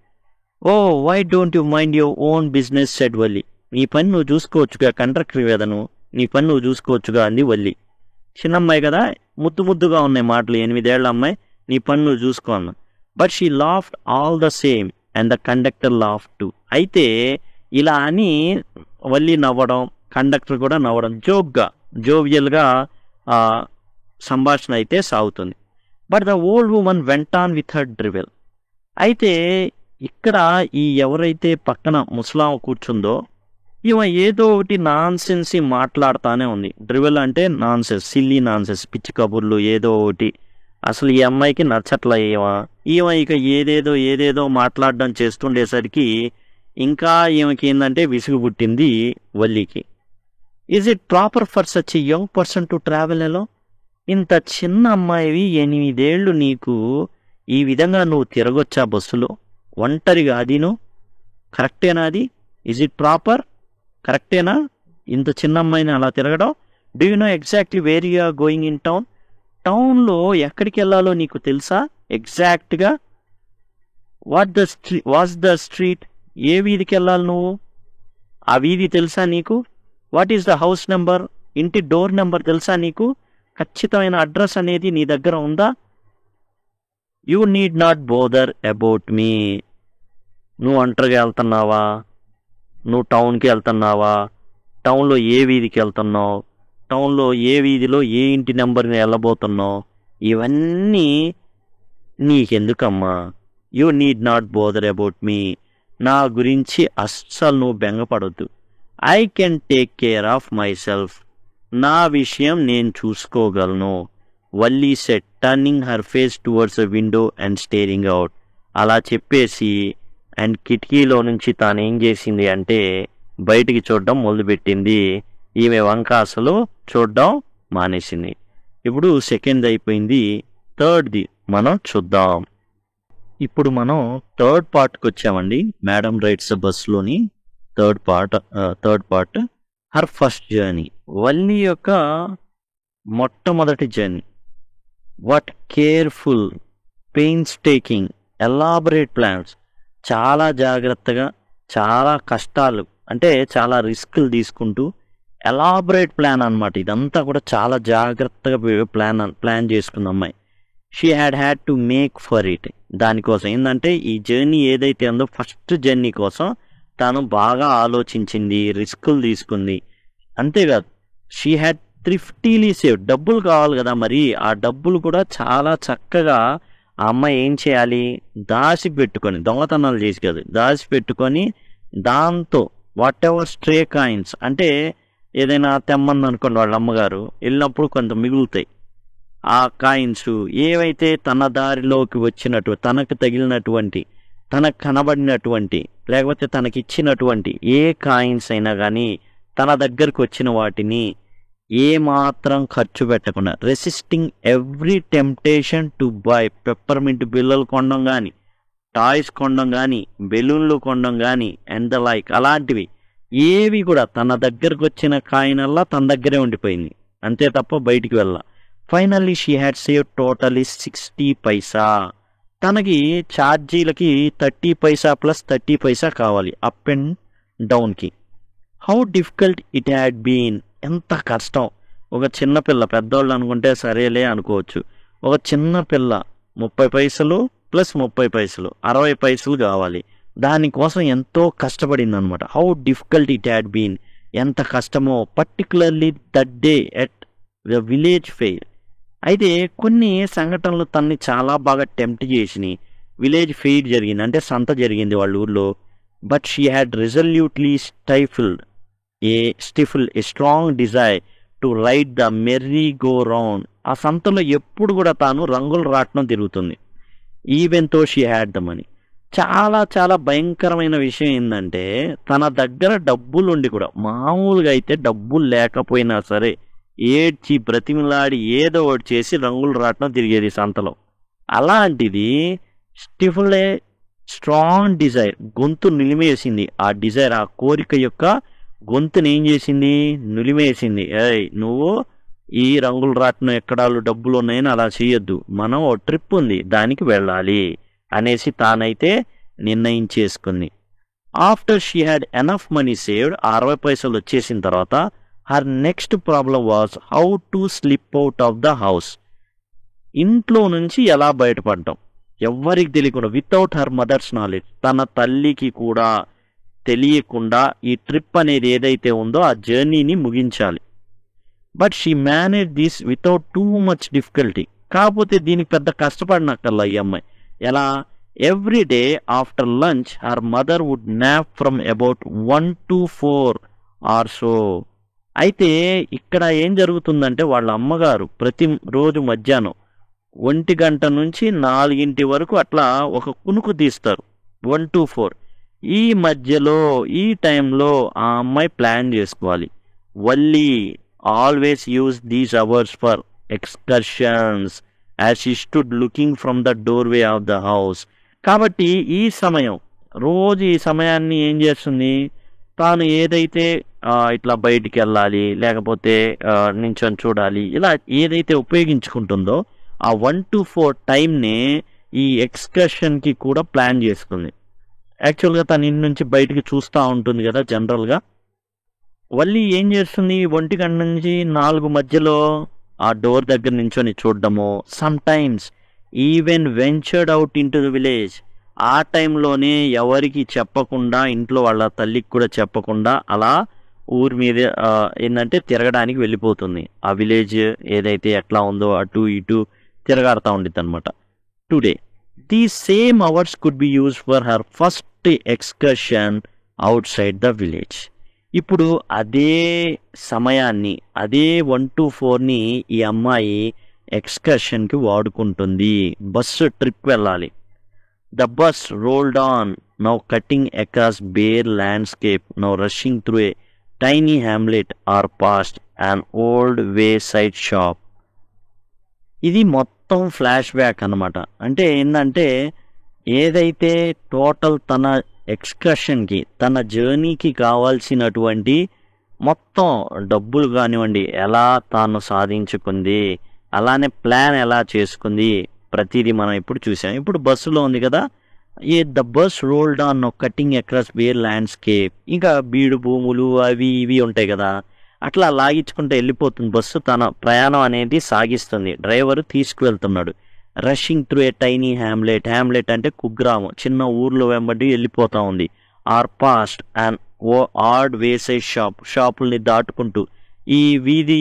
Oh why don't you mind your own business said Valli. నీ పని నువ్వు చూసుకోవచ్చుగా, కండక్టర్ వేదను నీ పని నువ్వు చూసుకోవచ్చుగా అంది వల్లి. చిన్నమ్మాయి కదా, ముద్దుగా ఉన్నాయి మాటలు. 8 ఏళ్ల అమ్మాయి, నీ పని నువ్వు చూసుకో అన్న. But she laughed all the same and the conductor laugh to. అయితే ఇలా అని వల్లి నవ్వడం, కండక్టర్ కూడా నవ్వడం, జోవియల్గా సంభాషణ అయితే సాగుతుంది. But the old woman went on with her drivel. అయితే ఇక్కడ ఈ ఎవరైతే పక్కన ముసలాం కూర్చుందో ఈమె ఏదో ఒకటి నాన్సెన్స్ మాట్లాడుతానే ఉంది. డ్రివెల్ అంటే నాన్సెన్స్, సిల్లీ నాన్సెన్స్, పిచ్చి కబుర్లు ఏదో ఒకటి. అసలు ఈ అమ్మాయికి నచ్చట్ల ఈమె ఇక ఏదేదో మాట్లాడడం చేస్తుండేసరికి ఇంకా ఈమెకి ఏంటంటే విసుగు పుట్టింది వల్లికి. Is it proper for such a young person to travel alone? ఇంత చిన్న అమ్మాయివి, 8 ఏళ్ళు, నీకు ఈ విధంగా నువ్వు తిరగొచ్చా బస్సులో ఒంటరిగా? అదిను కరెక్టేనా? అది ఈజ్ ఇట్ ప్రాపర్? కరెక్టేనా ఇంత చిన్న అమ్మాయిని అలా తిరగడం? Do you know exactly where you are going in town? టౌన్లో ఎక్కడికి వెళ్ళాలో నీకు తెలుసా ఎగ్జాక్ట్గా? What's the street? ఏ వీధికి వెళ్ళాలి నువ్వు? ఆ వీధి తెలుసా నీకు? What is the house number? ఇంటి డోర్ నెంబర్ తెలుసా నీకు? ఖచ్చితమైన అడ్రస్ అనేది నీ దగ్గర ఉందా? You need not bother about మీ. నువ్వు ఒంటరిగా వెళ్తున్నావా? నువ్వు టౌన్కి వెళ్తున్నావా? టౌన్లో ఏ వీధికి వెళ్తున్నావు? టౌన్లో ఏ వీధిలో ఏ ఇంటి నెంబర్ని వెళ్ళబోతున్నావు? ఇవన్నీ నీకెందుకమ్మా? You need not bother about me. నా గురించి అస్సలు నువ్వు బెంగపడొద్దు. I can take care of myself. నా విషయం నేను చూసుకోగలను. Valli said, turning her face towards the window and staring out. అలా చెప్పేసి అండ్ కిటికీలో నుంచి తాను ఏం చేసింది అంటే బయటికి చూడడం మొదలుపెట్టింది. ఈమె వంక అసలు చూడడం మానేసింది. ఇప్పుడు సెకండ్ అయిపోయింది, థర్డ్ది మనం చూద్దాం. ఇప్పుడు మనం థర్డ్ పార్ట్కి వచ్చామండి. మేడం రైట్స్ బస్లోని third part her first journey. Valli యొక్క మొట్టమొదటి journey. What careful, painstaking, elaborate plans. చాలా జాగ్రత్తగా, చాలా కష్టాలు అంటే చాలా రిస్కులు తీసుకుంటూ ఎలాబరేట్ ప్లాన్ అనమాట. ఇదంతా కూడా చాలా జాగ్రత్తగా ప్లాన్ చేసుకున్న అమ్మాయి. She had to make for it. దానికోసం ఏంటంటే ఈ జర్నీ ఏదైతే ఉందో ఫస్ట్ జర్నీ కోసం తాను బాగా ఆలోచించింది, రిస్కులు తీసుకుంది. అంతేకాదు షీ హ్యాడ్ థ్రిఫ్టీలీ సేవ్. డబ్బులు కావాలి కదా, మరి ఆ డబ్బులు కూడా చాలా చక్కగా ఆ అమ్మాయి ఏం చేయాలి, దాచి పెట్టుకొని, దొంగతనాలు చేసి కాదు, దాచి పెట్టుకొని దాంతో వాట్ ఎవర్ స్ట్రే కాయిన్స్ అంటే ఏదైనా తెమ్మంది అనుకోండి వాళ్ళ అమ్మగారు, వెళ్ళినప్పుడు కొంత మిగులుతాయి. ఆ కాయిన్స్ ఏవైతే తన దారిలోకి వచ్చినట్టు, తనకు తగిలినటువంటి, తనకు కనబడినటువంటి, లేకపోతే తనకిచ్చినటువంటి ఏ కాయిన్స్ అయినా కానీ తన దగ్గరకు వచ్చిన వాటిని ఏమాత్రం ఖర్చు పెట్టకుండా, resisting every temptation to buy. Peppermint బిల్లలు కొనడం కానీ, టాయ్స్ కొనడం కానీ, బెలూన్లు కొనడం కానీ అండ్ ద లైక్, అలాంటివి ఏవి కూడా తన దగ్గరకు వచ్చిన కాయినల్లా తన దగ్గరే ఉండిపోయింది, అంతే తప్ప బయటికి వెళ్ళ. Finally she had save totally 60 paisa. తనకి ఛార్జీలకి 30 పైసా ప్లస్ 30 పైసా కావాలి అప్ అండ్ డౌన్కి. How difficult it had been. ఎంత కష్టం. ఒక చిన్నపిల్ల, పెద్దోళ్ళు అనుకుంటే సరేలే అనుకోవచ్చు, ఒక చిన్న పిల్ల 30 పైసలు ప్లస్ 30 పైసలు 60 పైసలు కావాలి, దానికోసం ఎంతో కష్టపడింది అనమాట. How difficult it had been. ఎంత కష్టమో. Particularly that day at the village fair. అయితే కొన్ని సంఘటనలు తన్ని చాలా బాగా టెంప్ట్ చేసినాయి. విలేజ్ ఫెయిర్ జరిగింది అంటే సంత జరిగింది వాళ్ళ ఊర్లో. But she had resolutely stifled a strong desire to ride the merry go round. ఆ సంతలో ఎప్పుడు కూడా తాను రంగుల రాట్నం తిరుగుతుంది. ఈవెన్ తో షీ హ్యాడ్ ద మనీ. చాలా చాలా భయంకరమైన విషయం ఏంటంటే తన దగ్గర డబ్బులుండి కూడా, మామూలుగా అయితే డబ్బులు లేకపోయినా సరే ఏడ్చి బ్రతిమిలాడి ఏదో ఒకటి చేసి రంగులు రాట్నం తిరిగేది సంతలో. అలాంటిది స్టిఫుల్ ఏ స్ట్రాంగ్ డిజైర్, గొంతు నిలిమేసింది. ఆ డిజైర్, ఆ కోరిక యొక్క గొంతుని ఏం చేసింది, నులిమేసింది. నువ్వు ఈ రంగులు రాట్నం ఎక్కడాలు డబ్బులు ఉన్నాయని అలా చేయొద్దు, మనం ఓ ట్రిప్ ఉంది దానికి వెళ్ళాలి అనేసి తానైతే నిర్ణయించేసుకుంది. After she had enough money saved, 60 పైసలు వచ్చేసిన తర్వాత her next problem was how to slip out of the house. ఇంట్లో నుంచి ఎలా బయటపడటం. ఎవ్వరికి తెలియకుండా, వితౌట్ హర్ మదర్స్ నాలెడ్జ్, తన తల్లికి కూడా తెలియకుండా ఈ ట్రిప్ అనేది ఏదైతే ఉందో ఆ జర్నీని ముగించాలి. But she manage this without too much difficulty. కాకపోతే దీనికి పెద్ద కష్టపడినక్కర్లా ఈ అమ్మాయి. ఎలా? Every day after lunch her mother would nap from about 1 to 4 or so. అయితే ఇక్కడ ఏం జరుగుతుందంటే వాళ్ళ అమ్మగారు ప్రతి రోజు మధ్యాహ్నం 1 గంట నుంచి 4 వరకు అట్లా ఒక కునుకు తీస్తారు, 1 to 4. ఈ మధ్యలో ఈ టైంలో ఆ అమ్మాయి ప్లాన్ చేసుకోవాలి. Valli always use these hours for excursions as she stood looking from the doorway of the house. కాబట్టి ఈ సమయం, రోజు ఈ సమయాన్ని ఏం చేస్తుంది, తాను ఏదైతే ఇట్లా బయటికి వెళ్ళాలి, లేకపోతే నించొని చూడాలి, ఇలా ఏదైతే ఉపయోగించుకుంటుందో ఆ 1 to 4 టైంని ఈ ఎక్స్కర్షన్కి కూడా ప్లాన్ చేసుకుంది. యాక్చువల్గా తన ఇంటి నుంచి బయటికి చూస్తూ ఉంటుంది కదా జనరల్గా. వల్లి ఏం చేస్తుంది, 1 గంట నుంచి 4 మధ్యలో ఆ డోర్ దగ్గర నించొని చూడడము, some times even ventured out in to the village. ఆ టైంలోనే ఎవరికి చెప్పకుండా, ఇంట్లో వాళ్ళ తల్లికి కూడా చెప్పకుండా అలా ఊరి మీద ఏంటంటే తిరగడానికి వెళ్ళిపోతుంది. ఆ విలేజ్ ఏదైతే ఎట్లా ఉందో అటు ఇటు తిరగాడుతూ ఉండిద్ది అనమాట. Today these same hours could be use for her first excursion outside the village. ఇప్పుడు అదే సమయాన్ని, అదే 1 to 4ని ఈ అమ్మాయి ఎక్స్కర్షన్కి వాడుకుంటుంది. బస్సు ట్రిప్ వెళ్ళాలి. The bus rolled on, now cutting across bare landscape, now rushing through a tiny hamlet or past an old wayside shop. ఇది మొత్తం ఫ్లాష్ బ్యాక్ అనమాట. అంటే ఏంటంటే ఏదైతే టోటల్ తన ఎక్స్కర్షన్కి, తన జర్నీకి కావాల్సినటువంటి మొత్తం డబ్బులు కానివ్వండి, ఎలా తాను సాధించుకుంది, అలానే ప్లాన్ ఎలా చేసుకుంది, ప్రతిదీ మనం ఇప్పుడు చూసాం. ఇప్పుడు బస్సులో ఉంది కదా, the bus rolled on cutting across bare landscape. ఇంకా బీడు భూములు అవి ఇవి ఉంటాయి కదా, అట్లా లాగించుకుంటూ వెళ్ళిపోతుంది బస్సు. తన ప్రయాణం అనేది సాగిస్తుంది, డ్రైవర్ తీసుకువెళ్తున్నాడు. Rushing through a tiny hamlet, hamlet అంటే కుగ్రామం, చిన్న ఊర్లో వెంబడి వెళ్ళిపోతూ ఉంది. Or past and odd wayside shop, షాపుల్ని దాటుకుంటూ. ఈ వీధి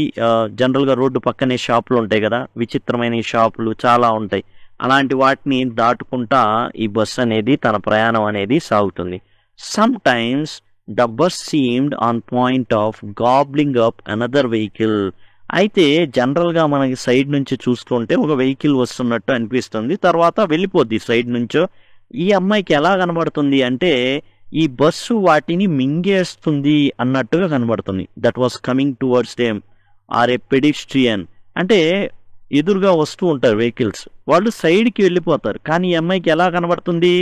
జనరల్గా రోడ్డు పక్కనే షాపులు ఉంటాయి కదా, విచిత్రమైన షాపులు చాలా ఉంటాయి. అలాంటి వాటిని దాటుకుంటా ఈ బస్ అనేది తన ప్రయాణం అనేది సాగుతుంది. Sometimes the bus seemed on point of gobbling up another vehicle. అయితే జనరల్గా మనకి సైడ్ నుంచి చూస్తుంటే ఒక వెహికల్ వస్తున్నట్టు అనిపిస్తుంది, తర్వాత వెళ్ళిపోద్ది సైడ్ నుంచో. ఈ అమ్మాయికి ఎలా కనబడుతుంది అంటే ఈ బస్సు వాటిని మింగేస్తుంది అన్నట్టుగా కనబడుతుంది. That was coming towards them or a pedestrian. అంటే ఎదురుగా వస్తూ ఉంటారు వెహికల్స్, వాళ్ళు సైడ్కి వెళ్ళిపోతారు. కానీ ఈ అమ్మాయికి ఎలా కనబడుతుంది,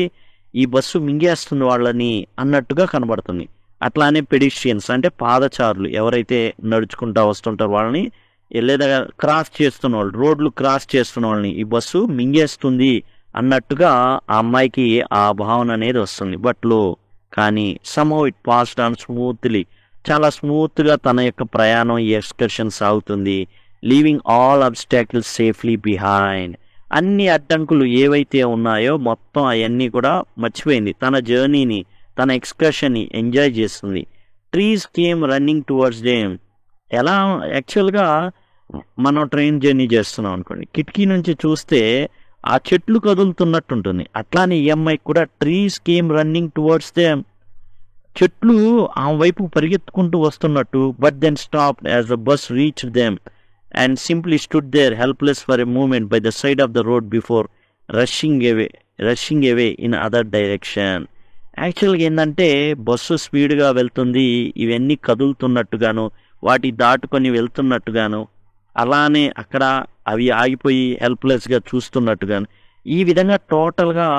ఈ బస్సు మింగేస్తుంది వాళ్ళని అన్నట్టుగా కనబడుతుంది. అట్లానే పెడిస్ట్రియన్స్ అంటే పాదచారులు, ఎవరైతే నడుచుకుంటా వస్తుంటారు వాళ్ళని, లేదా క్రాస్ చేస్తున్న వాళ్ళు, రోడ్లు క్రాస్ చేస్తున్న వాళ్ళని ఈ బస్సు మింగేస్తుంది అన్నట్టుగా ఆ అమ్మాయికి ఆ భావన అనేది వస్తుంది. బట్ లో కానీ somehow it passed on smoothly, చాలా స్మూత్గా తన యొక్క ప్రయాణం ఈ ఎక్స్కర్షన్ సాగుతుంది. Leaving all obstacles safely behind. అన్ని అడ్డంకులు ఏవైతే ఉన్నాయో మొత్తం అవన్నీ కూడా మర్చిపోయింది. తన జర్నీని, తన ఎక్స్కర్షన్ని ఎంజాయ్ చేస్తుంది. Trees came running towards them. ఎలా యాక్చువల్గా మనం ట్రైన్ జర్నీ చేస్తున్నాం అనుకోండి, కిటికీ నుంచి చూస్తే ఆ చెట్లు కదులుతున్నట్టు ఉంటుంది. అట్లానే ఈ అమ్మాయికి కూడా trees came running towards them, చెట్లు ఆ వైపు పరిగెత్తుకుంటూ వస్తున్నట్టు. But then stopped as the bus reached them and simply stood there helpless for a moment by the side of the road before rushing away in other direction. యాక్చువల్గా ఏంటంటే bus స్పీడ్గా వెళ్తుంది, ఇవన్నీ కదులుతున్నట్టుగాను, వాటి దాటుకొని వెళ్తున్నట్టుగాను, అలానే అక్కడ అవి ఆగిపోయి హెల్ప్లెస్గా చూస్తున్నట్టుగాను, ఈ విధంగా టోటల్గా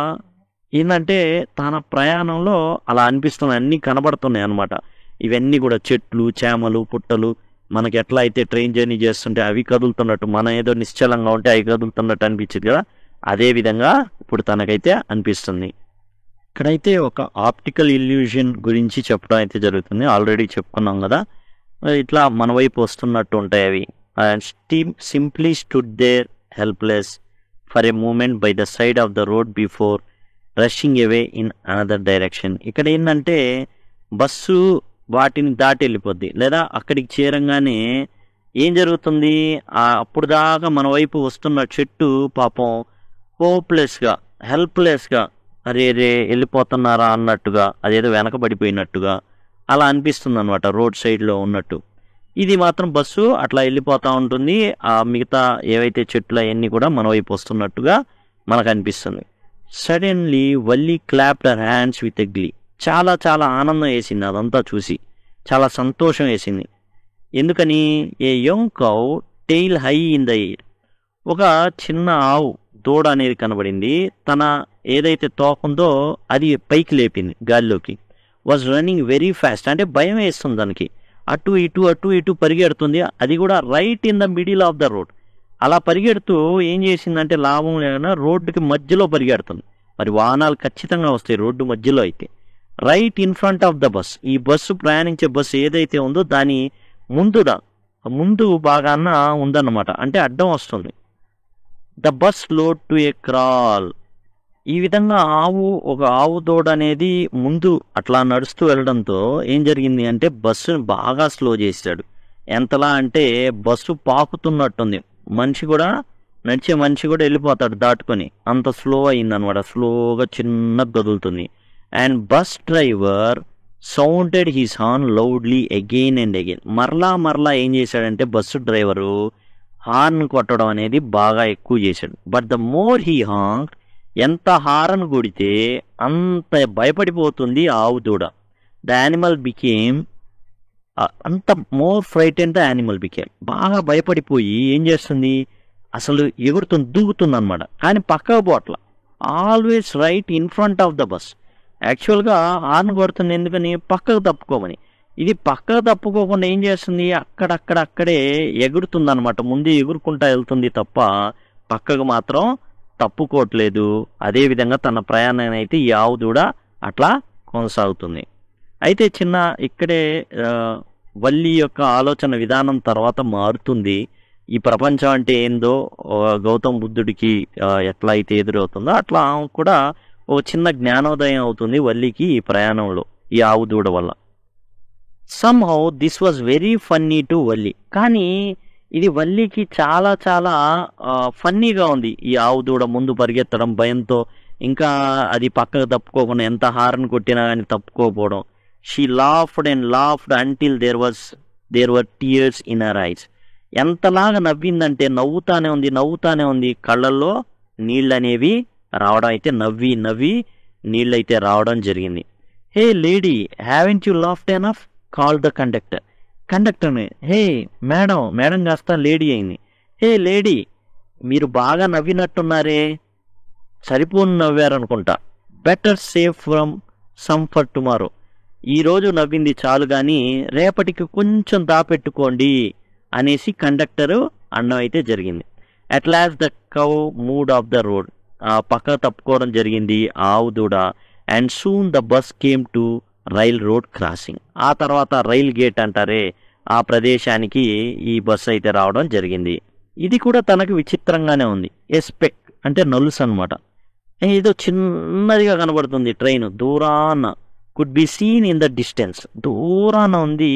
ఏంటంటే తన ప్రయాణంలో అలా అనిపిస్తున్నాయి, అన్నీ కనబడుతున్నాయి అన్నమాట. ఇవన్నీ కూడా చెట్లు, చేమలు, పుట్టలు, మనకి ఎట్లా అయితే ట్రైన్ జర్నీ చేస్తుంటే అవి కదులుతున్నట్టు, మనం ఏదో నిశ్చలంగా ఉంటే అవి కదులుతున్నట్టు అనిపించింది కదా, అదే విధంగా ఇప్పుడు తనకైతే అనిపిస్తుంది. ఇక్కడైతే ఒక ఆప్టికల్ ఇల్యూషన్ గురించి చెప్పడం అయితే జరుగుతుంది. ఆల్రెడీ చెప్పుకున్నాం కదా, ఇట్లా మన వైపు వస్తున్నట్టు ఉంటాయి అవి. Simply stood there helpless for a moment by the side of the road before rushing away in another direction. ఇక్కడ ఏంటంటే బస్సు వాటిని దాటి వెళ్ళిపోద్ది, లేదా అక్కడికి చేరంగానే ఏం జరుగుతుంది, అప్పుడు దాకా మన వైపు వస్తున్న చెట్టు పాపం హోప్లెస్గా, హెల్ప్లెస్గా, అరే రే వెళ్ళిపోతున్నారా అన్నట్టుగా, అదేదో వెనకబడిపోయినట్టుగా అలా అనిపిస్తుంది అనమాట రోడ్ సైడ్లో ఉన్నట్టు. ఇది మాత్రం బస్సు అట్లా వెళ్ళిపోతూ ఉంటుంది, ఆ మిగతా ఏవైతే చెట్లు అవన్నీ కూడా మన వైపు వస్తున్నట్టుగా మనకు అనిపిస్తుంది. Suddenly Valli clapped her hands with a glee. చాలా చాలా ఆనందం వేసింది అదంతా చూసి, చాలా సంతోషం వేసింది. ఎందుకని? A young cow tail high in the air. ఒక చిన్న ఆవు దూడ అనేది కనబడింది, తన ఏదైతే తోకందో అది పైకి లేపింది గాల్లోకి. వాజ్ రన్నింగ్ వెరీ ఫాస్ట్, అంటే భయం వేస్తుంది దానికి, అటు ఇటు పరిగెడుతుంది, అది కూడా right in the middle of the road. అలా పరిగెడుతూ ఏం చేసిందంటే లాభం లేకుండా రోడ్డుకి మధ్యలో పరిగెడుతుంది. మరి వాహనాలు ఖచ్చితంగా వస్తాయి రోడ్డు మధ్యలో అయితే. Right in front of the bus, ఈ బస్సు ప్రయాణించే బస్సు ఏదైతే ఉందో దాని ముందు బాగాన ఉందన్నమాట, అంటే అడ్డం వస్తుంది. The bus load to a crawl. ఈ విధంగా ఒక ఆవు దూడ అనేది ముందు అట్లా నడుస్తూ వెళ్ళడంతో ఏం జరిగింది అంటే బస్సును బాగా స్లో చేశాడు. ఎంతలా అంటే బస్సు పాకుతున్నట్టుంది, నడిచే మనిషి కూడా వెళ్ళిపోతాడు దాటుకొని, అంత స్లో అయిందనమాట. స్లోగా చిన్నగా కదులుతుంది. And bus driver sounded his horn loudly again and again. మరలా ఏం చేశాడంటే బస్సు డ్రైవరు హార్న్ కొట్టడం అనేది బాగా ఎక్కువ చేశాడు. But the more he honk, ఎంత హారన్ కొడితే అంత భయపడిపోతుంది ఆవు దూడ. ద యానిమల్ బికేమ్ అంత more frighten the animal became. బాగా భయపడిపోయి ఏం చేస్తుంది, అసలు దూకుతుంది అనమాట. కానీ పక్కకు పోట్ల, always right in front of the bus. యాక్చువల్గా హార్న్ కొడుతుంది ఎందుకని, పక్కకు తప్పుకోమని. ఇది పక్కకు తప్పుకోకుండా ఏం చేస్తుంది, అక్కడే ఎగురుతుంది అనమాట. ముందు ఎగురుకుంటా వెళ్తుంది తప్ప పక్కకు మాత్రం తప్పుకోవట్లేదు. అదేవిధంగా తన ప్రయాణాన్ని అయితే ఈ ఆవు దూడ అట్లా కొనసాగుతుంది. అయితే ఇక్కడే వల్లి యొక్క ఆలోచన విధానం తర్వాత మారుతుంది. ఈ ప్రపంచం అంటే ఏందో గౌతమ్ బుద్ధుడికి ఎట్లా అయితే ఎదురవుతుందో అట్లా కూడా ఒక చిన్న జ్ఞానోదయం అవుతుంది వల్లికి ఈ ప్రయాణంలో, ఈ ఆవు దూడ వల్ల. Somehow this was very funny to Valli. కానీ ఇది వల్లికి చాలా చాలా ఫన్నీగా ఉంది. ఈ ఆవు దూడ ముందు పరిగెత్తడం భయంతో, ఇంకా అది పక్కకు తప్పుకోకుండా ఎంత హారన్ కొట్టినా కానీ తప్పుకోకపోవడం. She laughed and laughed until there were tears in her eyes. ఎంతలాగా నవ్విందంటే నవ్వుతానే ఉంది, కళ్ళల్లో నీళ్ళు అనేవి రావడం, అయితే నవ్వి నీళ్ళైతే రావడం జరిగింది. Hey lady, haven't you laughed enough, call the కండక్టర్ని. హే మేడం కాస్త లేడీ అయింది. హే లేడీ, మీరు బాగా నవ్వినట్టున్నారే, సరిపోను నవ్వారనుకుంటా. Better save from some for tomorrow. ఈరోజు నవ్వింది చాలు కానీ రేపటికి కొంచెం దాపెట్టుకోండి అనేసి కండక్టరు అనడం అయితే జరిగింది. At last the cow mood of the road. పక్క తప్పుకోవడం జరిగింది ఆవు దూడ. And soon the bus came to rail road crossing. ఆ తర్వాత రైల్ గేట్ అంటారే ఆ ప్రదేశానికి ఈ బస్సు అయితే రావడం జరిగింది. ఇది కూడా తనకు విచిత్రంగానే ఉంది. ఎస్పెక్ అంటే నలుసు అనమాట. ఏదో చిన్నదిగా కనబడుతుంది ట్రైన్ దూరాన. Could be seen in the distance. దూరాన ఉంది,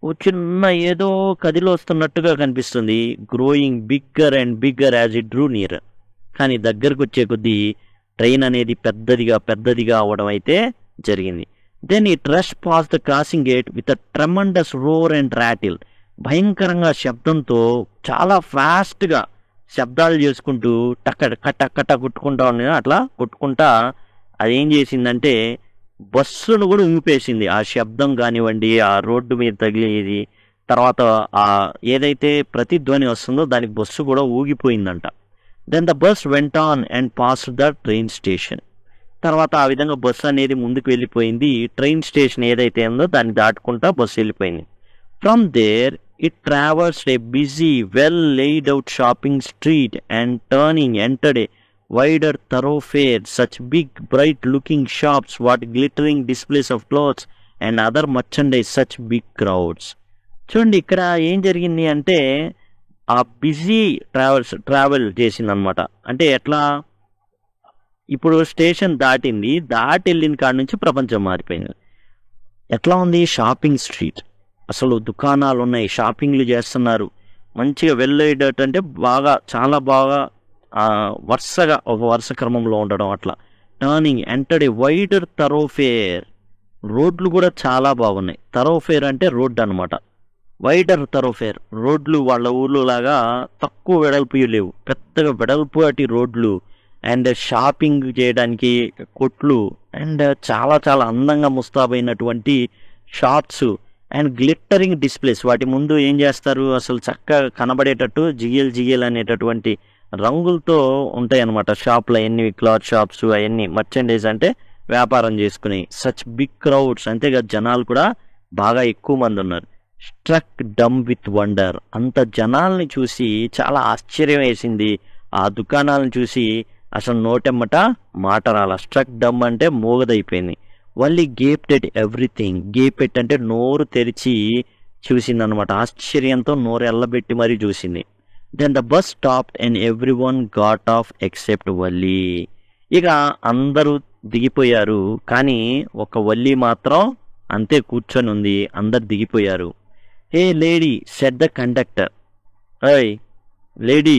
ఓ చిన్న ఏదో కదిలో వస్తున్నట్టుగా కనిపిస్తుంది. Growing bigger and bigger as it Drew near. కానీ దగ్గరకు వచ్చే కొద్దీ ట్రైన్ అనేది పెద్దదిగా అవ్వడం అయితే జరిగింది. Then it rush pass the crossing gate with a tremendous roar and rattle. భయంకరంగా శబ్దంతో చాలా ఫాస్ట్గా శబ్దాలు చేసుకుంటూ టక్క కొట్టుకుంటా ఉంది. అట్లా కొట్టుకుంటా అదేం చేసిందంటే బస్సును కూడా ఊపేసింది. ఆ శబ్దం కానివ్వండి, ఆ రోడ్డు మీద తగిలేది, తర్వాత ఆ ఏదైతే ప్రతిధ్వని వస్తుందో దానికి బస్సు కూడా ఊగిపోయిందంట. Then the bus went on and pass the train station. తర్వాత ఆ విధంగా బస్సు అనేది ముందుకు వెళ్ళిపోయింది. ట్రైన్ స్టేషన్ ఏదైతే ఉందో దాన్ని దాటుకుంటా బస్సు వెళ్ళిపోయింది. From there it traversed a busy well laid out shopping street and turning entered a wider thoroughfare, such big bright looking shops, what glittering displays of clothes and other merchandise, such big crowds. చూడండి ఇక్కడ ఏం జరిగింది అంటే ఆ busy travel చేసిందనమాట. అంటే ఎట్లా, ఇప్పుడు స్టేషన్ దాటి వెళ్ళిన కాడ నుంచి ప్రపంచం మారిపోయింది. ఎట్లా ఉంది షాపింగ్ స్ట్రీట్, అసలు దుకాణాలు ఉన్నాయి, షాపింగ్లు చేస్తున్నారు, మంచిగా వెళ్ళేటంటే బాగా చాలా బాగా వరుసగా ఒక వరుస క్రమంలో ఉండడం. అట్లా టర్నింగ్ ఎంటర్డ్ ఏ వైడర్ థరోఫేర్, రోడ్లు కూడా చాలా బాగున్నాయి. థరోఫేర్ అంటే రోడ్డు అనమాట. వైడర్ థరోఫేర్, రోడ్లు వాళ్ళ ఊర్లో లాగా తక్కువ వెడల్పు లేవు, పెద్దగా వెడల్పు అటు రోడ్లు. అండ్ షాపింగ్ చేయడానికి కొట్లు, అండ్ చాలా చాలా అందంగా ముస్తాబైనటువంటి షాప్స్, అండ్ గ్లిట్టరింగ్ డిస్ప్లేస్. వాటి ముందు ఏం చేస్తారు, అసలు చక్కగా కనబడేటట్టు జిగేల్ అనేటటువంటి రంగులతో ఉంటాయి అన్నమాట షాప్లు అవన్నీ, క్లాత్ షాప్స్ అవన్నీ. మర్చెండైజ్ అంటే వ్యాపారం చేసుకుని. సచ్ బిగ్ క్రౌడ్స్, అంతేకాదు జనాలు కూడా బాగా ఎక్కువ మంది ఉన్నారు. స్ట్రక్ డమ్ విత్ వండర్, అంత జనాల్ని చూసి చాలా ఆశ్చర్యం వేసింది. ఆ దుకాణాలను చూసి అసలు నోటెమ్మట మాట రాల. స్ట్రక్ డమ్ అంటే మూగదైపోయింది. వల్లి గేప్డ్ ఎట్ ఎవ్రీథింగ్, గేపెట్ అంటే నోరు తెరిచి చూసింది అనమాట. ఆశ్చర్యంతో నోరు ఎల్లబెట్టి మరీ చూసింది. Then the bus stopped and everyone got off except Valli. ఇక అందరూ దిగిపోయారు, కానీ ఒక వల్లి మాత్రం అంతే కూర్చొని ఉంది. అందరు దిగిపోయారు. హే లేడీ సెడ్ ద కండక్టర్. ఏయ్ లేడీ,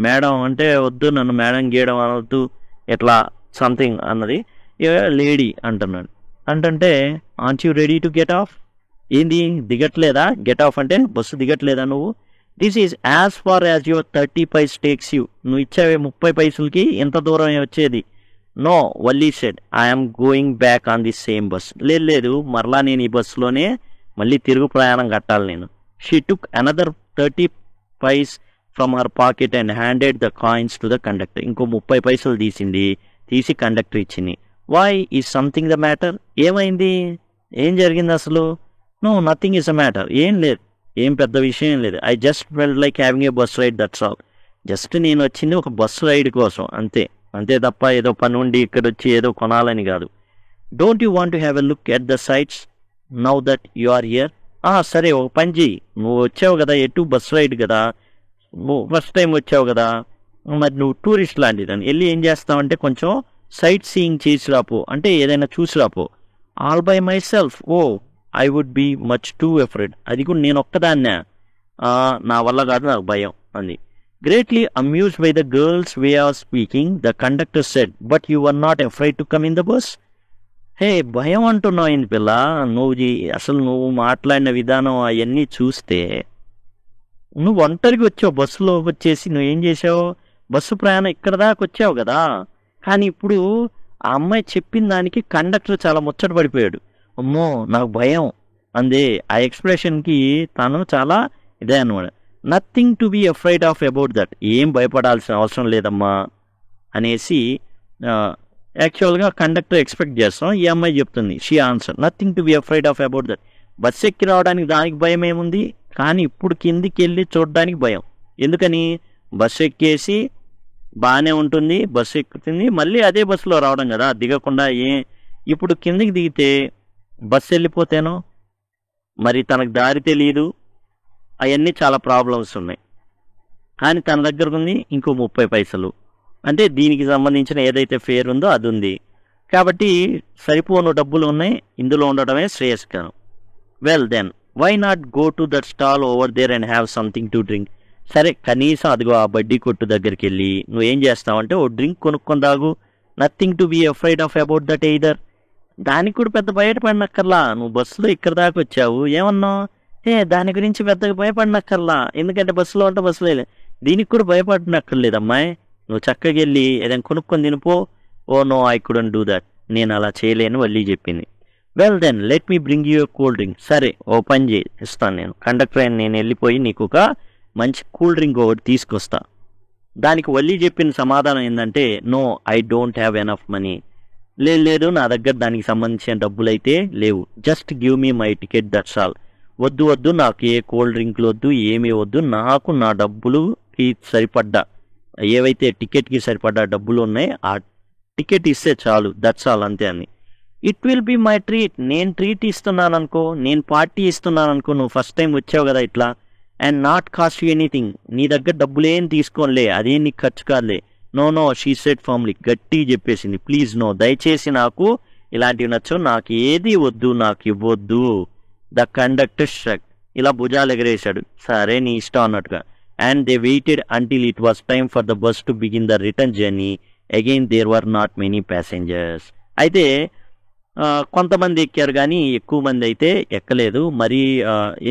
మేడం అంటే వద్దు, నన్ను మేడం గీయడం అనవద్దు, ఎట్లా సంథింగ్ అన్నది. లేడీ అంటున్నాడు. అంటే aren't you ready to get off, ఏంది దిగట్లేదా, గెట్ ఆఫ్ అంటే బస్సు దిగట్లేదా నువ్వు? This is as far as your 30 paise takes you, నువ్వు ఇచ్చేవే 30 పైసలకి ఎంత దూరం వచ్చేది. No, Valli said I'm going back on the same bus. లేదు మరలా నేను ఈ బస్సులోనే మళ్ళీ తిరుగు ప్రయాణం కట్టాలి నేను. She took another 30 paise from her pocket and handed the coins to the conductor. ఇంకో 30 పైసలు తీసి కండక్టర్ ఇచ్చింది. Why is something the matter, ఏమైంది, ఏం జరిగింది అసలు? No nothing is a matter, ఏం లేదు, ఏం పెద్ద విషయం లేదు. I just felt like having a bus ride, that's all. Just నేను వచ్చింది ఒక బస్సు రైడ్ కోసం, అంతే తప్ప ఏదో పని ఉండి ఇక్కడ వచ్చి ఏదో కొనాలని కాదు. Don't you want to have a look at the sights now that you are here? సరే ఒక పని చెయ్యి, నువ్వు వచ్చావు కదా ఎటు బస్ రైడ్ కదా, నువ్వు ఫస్ట్ టైం వచ్చావు కదా, మరి నువ్వు టూరిస్ట్ లాంటిదని వెళ్ళి ఏం చేస్తావంటే కొంచెం సైట్ సీయింగ్ చేసి రాపో, అంటే ఏదైనా చూసి రాపో. All by myself, oh I would be much too afraid, అది కూడా నేను ఒక్కదాన్నే, నా వల్ల కాదు, నాకు భయం అంది. Greatly amused by the girl's way of speaking the conductor said, but you are not afraid to come in the bus. Hey భయం అంటున్నావు ఏంది పిల్ల, అసలు నువ్వు మాట్లాడిన విధానం అవన్నీ చూస్తే నువ్వు ఒంటరికి వచ్చావు, బస్సులో వచ్చేసి నువ్వేం చేసావు, బస్సు ప్రయాణం ఇక్కడ దాకా వచ్చావు కదా. కానీ ఇప్పుడు ఆ అమ్మాయి చెప్పిన దానికి కండక్టర్ చాలా ముచ్చట పడిపోయాడు. అమ్మో నాకు భయం అందే. ఆ ఎక్స్ప్రెషన్కి తను చాలా ఇదే అనమాట. Nothing to be afraid of about that, ఏం భయపడాల్సిన అవసరం లేదమ్మా అనేసి యాక్చువల్గా కండక్టర్ ఎక్స్పెక్ట్ చేస్తాం. ఈ అమ్మాయి చెప్తుంది, she answer nothing to be afraid of about that. Bus ఎక్కి రావడానికి దానికి భయం ఏముంది, కానీ ఇప్పుడు కిందికి వెళ్ళి చూడడానికి భయం. ఎందుకని, బస్సు ఎక్కేసి బాగానే ఉంటుంది, బస్సు ఎక్కుతుంది, మళ్ళీ అదే బస్సులో రావడం కదా, దిగకుండా. ఇప్పుడు కిందికి దిగితే బస్సు వెళ్ళిపోతేనో, మరి తనకు దారి తెలియదు, అవన్నీ చాలా ప్రాబ్లమ్స్ ఉన్నాయి. కానీ తన దగ్గరకు ఉంది ఇంకో 30 పైసలు, అంటే దీనికి సంబంధించిన ఏదైతే ఫేర్ ఉందో అది ఉంది కాబట్టి సరిపోను డబ్బులు ఉన్నాయి, ఇందులో ఉండటమే శ్రేయస్కరం. Well then why not go to that stall over there and have something to drink. సరే కనీసం అదిగో ఆ బడ్డీ కొట్టు దగ్గరికి వెళ్ళి నువ్వేం చేస్తావంటే ఓ డ్రింక్ కొనుక్కొని తాగు. Nothing to be afraid of about that either. దానికి కూడా పెద్ద భయపడినక్కర్లా, నువ్వు బస్సులో ఇక్కడ దాకా వచ్చావు, ఏమన్నావు, దాని గురించి పెద్దగా భయపడినక్కర్లా, ఎందుకంటే బస్సులో ఉంటే బస్సులో, దీనికి కూడా భయపడినక్కర్లేదు అమ్మాయి, నువ్వు చక్కగా వెళ్ళి ఏదైనా కొనుక్కొని తినిపో. Oh no I couldn't do that, నేను అలా చేయలేను వల్లి చెప్పింది. Well then let me bring you cool drink. సరే ఓ పని చేయి, ఇస్తాను నేను, కండక్టర్ నేను వెళ్ళిపోయి నీకు ఒక మంచి కూల్ డ్రింక్ ఒకటి తీసుకొస్తా. దానికి వల్లి చెప్పిన సమాధానం ఏంటంటే, no I don't have enough money. లేదు నా దగ్గర దానికి సంబంధించిన డబ్బులు అయితే లేవు, just give me my ticket that's all. వద్దు నాకు ఏ కూల్ డ్రింక్లు వద్దు, ఏమీ వద్దు, నాకు నా డబ్బులుకి సరిపడ్డా ఏవైతే టికెట్కి సరిపడ్డా డబ్బులు ఉన్నాయి ఆ టికెట్ ఇస్తే చాలు, దట్స్ ఆల్, అంతే అని. It will be my treat, నేను ట్రీట్ ఇస్తున్నాను అనుకో, నేను పార్టీ ఇస్తున్నాను అనుకో, నువ్వు ఫస్ట్ టైం వచ్చావు కదా ఇట్లా, and not cost you anything, నీ దగ్గర డబ్బులేం తీసుకోలే, అదేం నీకు ఖర్చు కాదులే. నో షీ సెడ్ ఫార్మ్లీ, గట్టి చెప్పేసింది, ప్లీజ్ నో, దయచేసి నాకు ఇలాంటివి నచ్చవు, నాకు ఏది వద్దు, నాకు ఇవ్వద్దు. ద కండక్టర్ స్ట్రక్, ఇలా భుజాలు ఎగరేశాడు, సరే నీ ఇష్టం అన్నట్టుగా. And they waited until it was time for the bus to begin the return journey. Again there were not many passengers. అయితే కొంతమంది ఎక్కారు కానీ ఎక్కువ మంది అయితే ఎక్కలేదు. మరి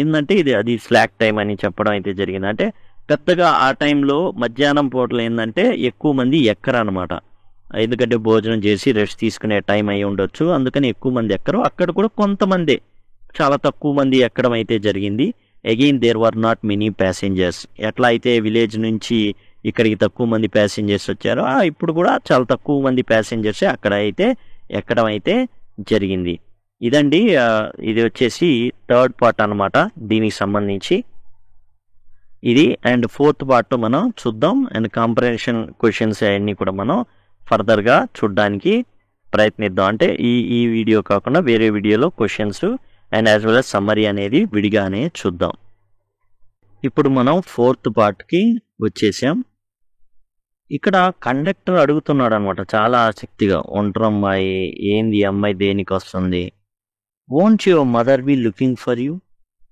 ఏంటంటే అది స్లాక్ టైం అని చెప్పడం అయితే జరిగింది. అంటే పెద్దగా ఆ టైంలో మధ్యాహ్నం పూటలు ఏంటంటే ఎక్కువ మంది ఎక్కరనమాట, ఎందుకంటే భోజనం చేసి రెస్ట్ తీసుకునే టైం అయి ఉండొచ్చు, అందుకని ఎక్కువ మంది ఎక్కరు. అక్కడ కూడా కొంతమంది, చాలా తక్కువ మంది ఎక్కడం అయితే జరిగింది. Again there were not many passengers. ఎట్లా అయితే విలేజ్ నుంచి ఇక్కడికి తక్కువ మంది ప్యాసింజర్స్ వచ్చారో ఇప్పుడు కూడా చాలా తక్కువ మంది ప్యాసింజర్స్ అక్కడ అయితే ఎక్కడం అయితే జరిగింది. ఇదండి, ఇది వచ్చేసి థర్డ్ పార్ట్ అనమాట దీనికి సంబంధించి ఇది. అండ్ ఫోర్త్ పార్ట్ మనం చూద్దాం. అండ్ కాంప్రహెన్షన్ క్వశ్చన్స్ అవన్నీ కూడా మనం ఫర్దర్గా చూడడానికి ప్రయత్నిద్దాం. అంటే ఈ వీడియో కాకుండా వేరే వీడియోలో questions and as well as summary అనేది విడిగానే చూద్దాం. ఇప్పుడు మనం ఫోర్త్ పార్ట్కి వచ్చేసాం. ఇక్కడ కండక్టర్ అడుగుతున్నాడు అనమాట చాలా ఆసక్తిగా, ఒంటరమ్మాయి ఏంది అమ్మాయి దేనికి వస్తుంది, won't your mother be looking for you,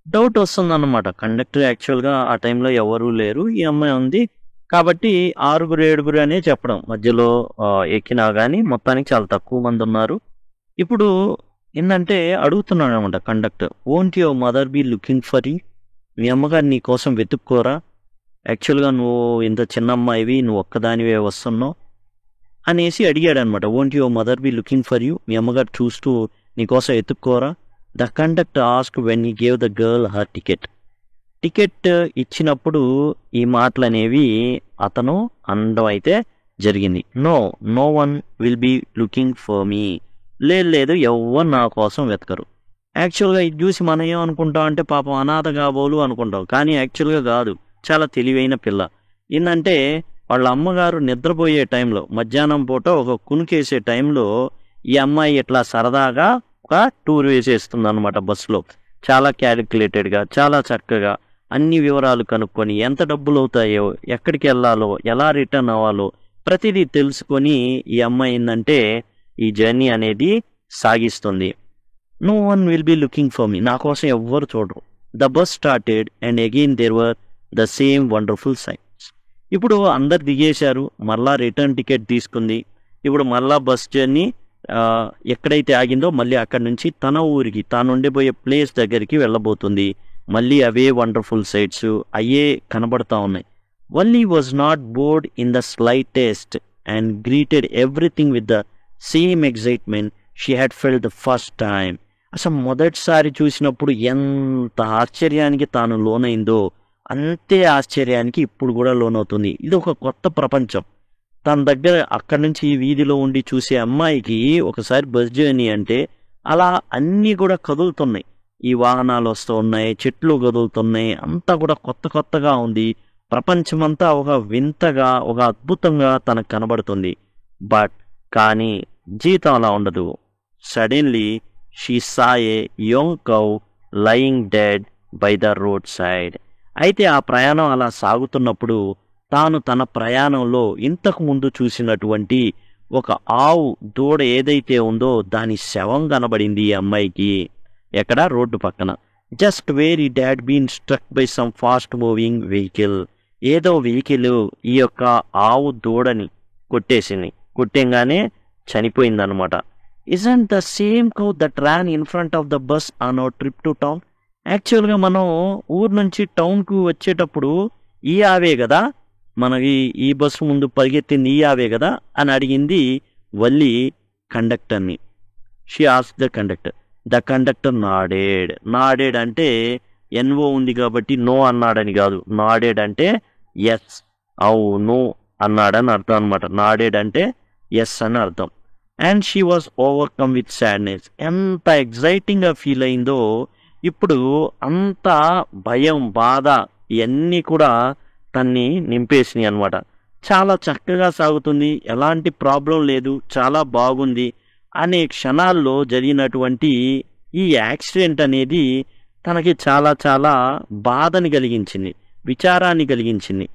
doubt వస్తుంది అన్నమాట. కండక్టర్ యాక్చువల్గా ఆ టైంలో ఎవరూ లేరు, ఈ అమ్మాయి ఉంది కాబట్టి 6-7 అనే చెప్పడం, మధ్యలో ఎక్కినా కానీ మొత్తానికి చాలా తక్కువ మంది ఉన్నారు. ఇప్పుడు ఏంటంటే అడుగుతున్నాడు అనమాట conductor, won't your mother be looking for you, మీ అమ్మగారు నీ కోసం వెతుక్కోరా, యాక్చువల్గా నువ్వు ఇంత చిన్న అమ్మాయివి, నువ్వు ఒక్కదానివే వస్తున్నావు అనేసి అడిగాడు అనమాట. Won't your mother be looking for you, మీ అమ్మగారు చూస్తూ నీకోసం ఎత్తుక్కోరా. The conductor ask when he gave the girl her ticket. Ticket ఇచ్చినప్పుడు ఈ మాటలు అనేవి అతను అనడం అయితే జరిగింది. No one will be looking for me, లేదు ఎవరు నా కోసం వెతకరు. యాక్చువల్గా ఇది చూసి మనం ఏమనుకుంటాం అంటే పాపం అనాథ కాబోలు అనుకుంటాం, కానీ యాక్చువల్గా కాదు, చాలా తెలివైన పిల్ల. ఏంటంటే వాళ్ళ అమ్మగారు నిద్రపోయే టైంలో, మధ్యాహ్నం పూట ఒక కునుకేసే టైంలో ఈ అమ్మాయి ఇట్లా సరదాగా ఒక టూర్ వేసేస్తుంది అనమాట బస్సులో. చాలా క్యాలిక్యులేటెడ్గా, చాలా చక్కగా అన్ని వివరాలు కనుక్కొని ఎంత డబ్బులు అవుతాయో, ఎక్కడికి వెళ్ళాలో, ఎలా రిటర్న్ అవ్వాలో ప్రతిదీ తెలుసుకొని ఈ అమ్మాయి ఏంటంటే ఈ జర్నీ అనేది సాగిస్తుంది. No one will be looking for me, నా కోసం ఎవ్వరు చూడరు. The bus started and again there were the same wonderful signs. ఇప్పుడు అందరు దిగేశారు, మళ్ళా రిటర్న్ టికెట్ తీసుకుంది. ఇప్పుడు మళ్ళా బస్ జర్నీ ఎక్కడైతే ఆగిందో మళ్ళీ అక్కడి నుంచి తన ఊరికి, తాను ఉండిపోయే ప్లేస్ దగ్గరికి వెళ్ళబోతుంది. మళ్ళీ అవే వండర్ఫుల్ సైట్స్ అయ్యే కనబడతా ఉన్నాయి. Valli was not board in the slightest and greeted everything with the same excitement she had felt the first time. అసలు మొదటిసారి చూసినప్పుడు ఎంత ఆశ్చర్యానికి తాను లోనైందో అంతే ఆశ్చర్యానికి ఇప్పుడు కూడా లోనవుతుంది. ఇది ఒక కొత్త ప్రపంచం. తన దగ్గర అక్కడి నుంచి ఈ వీధిలో ఉండి చూసే అమ్మాయికి ఒకసారి బస్ జర్నీ అంటే అలా అన్నీ కూడా కదులుతున్నాయి. ఈ వాహనాలు వస్తూ ఉన్నాయి, చెట్లు కదులుతున్నాయి, అంతా కూడా కొత్తగా ఉంది. ప్రపంచమంతా ఒక వింతగా, ఒక అద్భుతంగా తనకు కనబడుతుంది. బట్ కానీ జీవితం అలా ఉండదు. Suddenly she saw A young cow lying dead by the road side. అయితే ఆ ప్రయాణం అలా సాగుతున్నప్పుడు తాను తన ప్రయాణంలో ఇంతకు ముందు చూసినటువంటి ఒక ఆవు దూడ ఏదైతే ఉందో దాని శవం కనబడింది ఈ అమ్మాయికి. ఎక్కడ? రోడ్డు పక్కన. Just where it had been struck by some fast moving vehicle. ఏదో వెహికల్ ఈ యొక్క ఆవు దూడని కొట్టేయంగానే చనిపోయిందనమాట. Isn't the same cow that ran in front of the bus on our trip to town. యాక్చువల్గా మనం ఊరు నుంచి టౌన్కు వచ్చేటప్పుడు ఈ ఆవే కదా, మనకి ఈ బస్సు ముందు పరిగెత్తింది ఈ ఆవే కదా అని అడిగింది వల్లి కండక్టర్ని. She ask the conductor. The conductor nodded అంటే ఎన్ఓ ఉంది కాబట్టి నో అన్నాడని కాదు, నాడేడ్ అంటే ఎస్, అవును అన్నాడని అర్థం అనమాట. నాడేడ్ అంటే ఎస్ అని అర్థం. And she was overcome with sadness. ఎంత ఎగ్జైటింగ్గా ఫీల్ అయిందో ఇప్పుడు, అంత భయం, బాధ ఇవన్నీ కూడా తన్ని నింపేసినాయి అనమాట. చాలా చక్కగా సాగుతుంది, ఎలాంటి ప్రాబ్లం లేదు, చాలా బాగుంది అనే క్షణాల్లో జరిగినటువంటి ఈ యాక్సిడెంట్ అనేది తనకి చాలా చాలా బాధని కలిగించింది, విచారాన్ని కలిగించింది.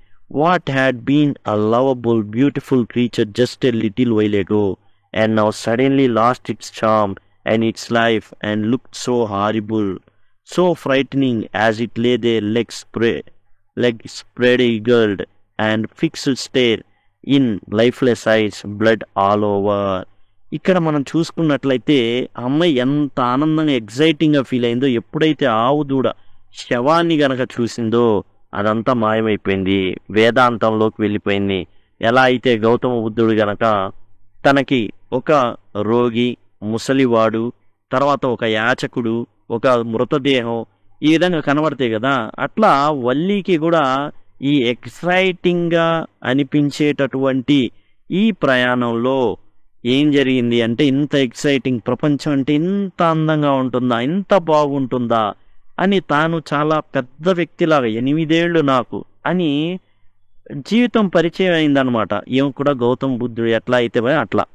What had been a lovable beautiful creature just a little while ago and now suddenly lost its charm and its life and looked so horrible, so frightening as it lay they leg spread eagled and fixed stare in lifeless eyes, blood all over. ఇక్కడ మనం చూసుకున్నట్లయితే అమ్మాయి ఎంత ఆనందంగా ఎగ్జైటింగ్గా feel అయిందో, ఎప్పుడైతే ఆవు దూడ శవాన్ని గనక చూసిందో అదంతా మాయమైపోయింది, వేదాంతంలోకి వెళ్ళిపోయింది. ఎలా అయితే గౌతమ బుద్ధుడు గనక తనకి ఒక రోగి, ముసలివాడు, తర్వాత ఒక యాచకుడు, ఒక మృతదేహం ఈ విధంగా కనబడతాయి కదా, అట్లా వల్లికి కూడా ఈ ఎక్సైటింగ్గా అనిపించేటటువంటి ఈ ప్రయాణంలో ఏం జరిగింది అంటే, ఇంత ఎక్సైటింగ్ ప్రపంచం అంటే ఇంత అందంగా ఉంటుందా, ఇంత బాగుంటుందా అని తాను చాలా పెద్ద వ్యక్తిలాగా 8 ఏళ్ళు నాకు అని జీవితం పరిచయం అయిందనమాట. ఏం కూడా గౌతమ బుద్ధుడు ఎట్లా అయితే అట్లా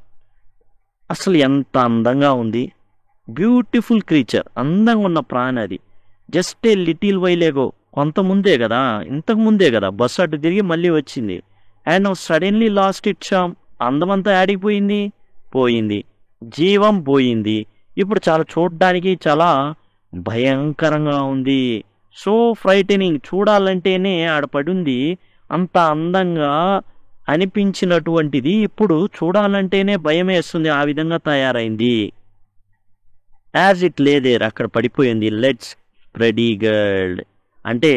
అసలు ఎంత అందంగా ఉంది, బ్యూటిఫుల్ క్రీచర్, అందంగా ఉన్న ప్రాణి అది. జస్ట్ ఏ లిటిల్ వైల్ ఎగో, కొంత ముందే కదా, ఇంతకు ముందే కదా బస్సు అటు తిరిగి మళ్ళీ వచ్చింది. అండ్ సడన్లీ లాస్ట్ ఇట్ చామ్, అందమంతా ఆడిపోయింది, పోయింది, జీవం పోయింది. ఇప్పుడు చాలా చూడడానికి చాలా భయంకరంగా ఉంది, సో ఫ్రైటనింగ్, చూడాలంటేనే ఆడపడింది అంత అందంగా అనిపించినటువంటిది ఇప్పుడు చూడాలంటేనే భయం వేస్తుంది, ఆ విధంగా తయారైంది. యాజ్ ఇట్ లేదేర్, అక్కడ పడిపోయింది. లెట్స్ స్ప్రెడీగల్డ్ అంటే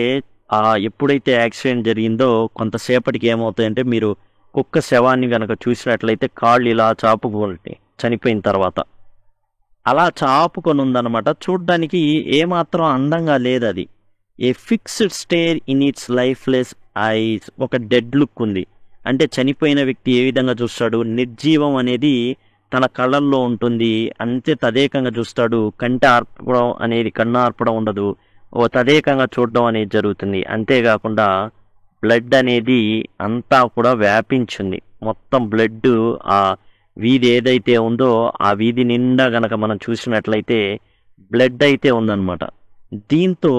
ఎప్పుడైతే యాక్సిడెంట్ జరిగిందో కొంతసేపటికి ఏమవుతాయంటే, మీరు కుక్క శవాన్ని కనుక చూసినట్లయితే కాళ్ళు ఇలా చాపుకుంటే చనిపోయిన తర్వాత అలా చాపుకొని ఉందన్నమాట. చూడ్డానికి ఏమాత్రం అందంగా లేదు అది. A fixed stare in its lifeless eyes, ఒక డెడ్ లుక్ ఉంది. అంటే చనిపోయిన వ్యక్తి ఏ విధంగా చూస్తాడు, నిర్జీవం అనేది తన కళ్ళల్లో ఉంటుంది, అంతే తదేకంగా చూస్తాడు. కంటి ఆర్పడం అనేది, కన్ను ఆర్పడం ఉండదు, ఓ తదేకంగా చూడడం అనేది జరుగుతుంది. అంతేకాకుండా బ్లడ్ అనేది అంతా కూడా వ్యాపించింది, మొత్తం బ్లడ్ ఆ వీధి ఏదైతే ఉందో ఆ వీధి నిండా గనక మనం చూసినట్లయితే బ్లడ్ అయితే ఉందన్నమాట. దీంతో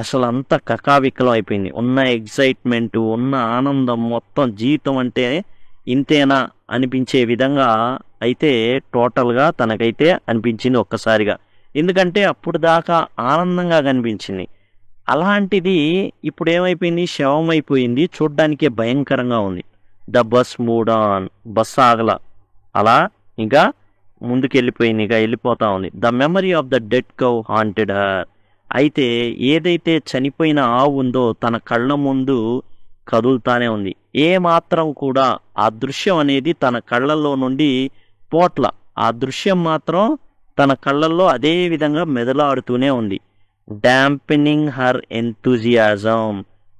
అసలు అంతా కకావికలం అయిపోయింది. ఉన్న ఎగ్జైట్మెంటు, ఉన్న ఆనందం మొత్తం, జీవితం అంటే ఇంతేనా అనిపించే విధంగా అయితే టోటల్గా తనకైతే అనిపించింది ఒక్కసారిగా. ఎందుకంటే అప్పుడు దాకా ఆనందంగా కనిపించింది, అలాంటిది ఇప్పుడు ఏమైపోయింది, శవం అయిపోయింది, చూడ్డానికే భయంకరంగా ఉంది. The bus moved on, bus ఆగల, అలా ఇంకా ముందుకెళ్ళిపోయింది, ఇంకా వెళ్ళిపోతా ఉంది. The memory of the dead cow haunted her, అయితే ఏదైతే చనిపోయిన ఆవు ఉందో తన కళ్ళ ముందు కదులుతానే ఉంది. ఏ మాత్రం కూడా ఆ దృశ్యం అనేది తన కళ్ళల్లో నుండి పోట్ల, ఆ దృశ్యం మాత్రం తన కళ్ళల్లో అదే విధంగా మెదలాడుతూనే ఉంది. డాంపెనింగ్ హర్ ఎంతూజియాజం,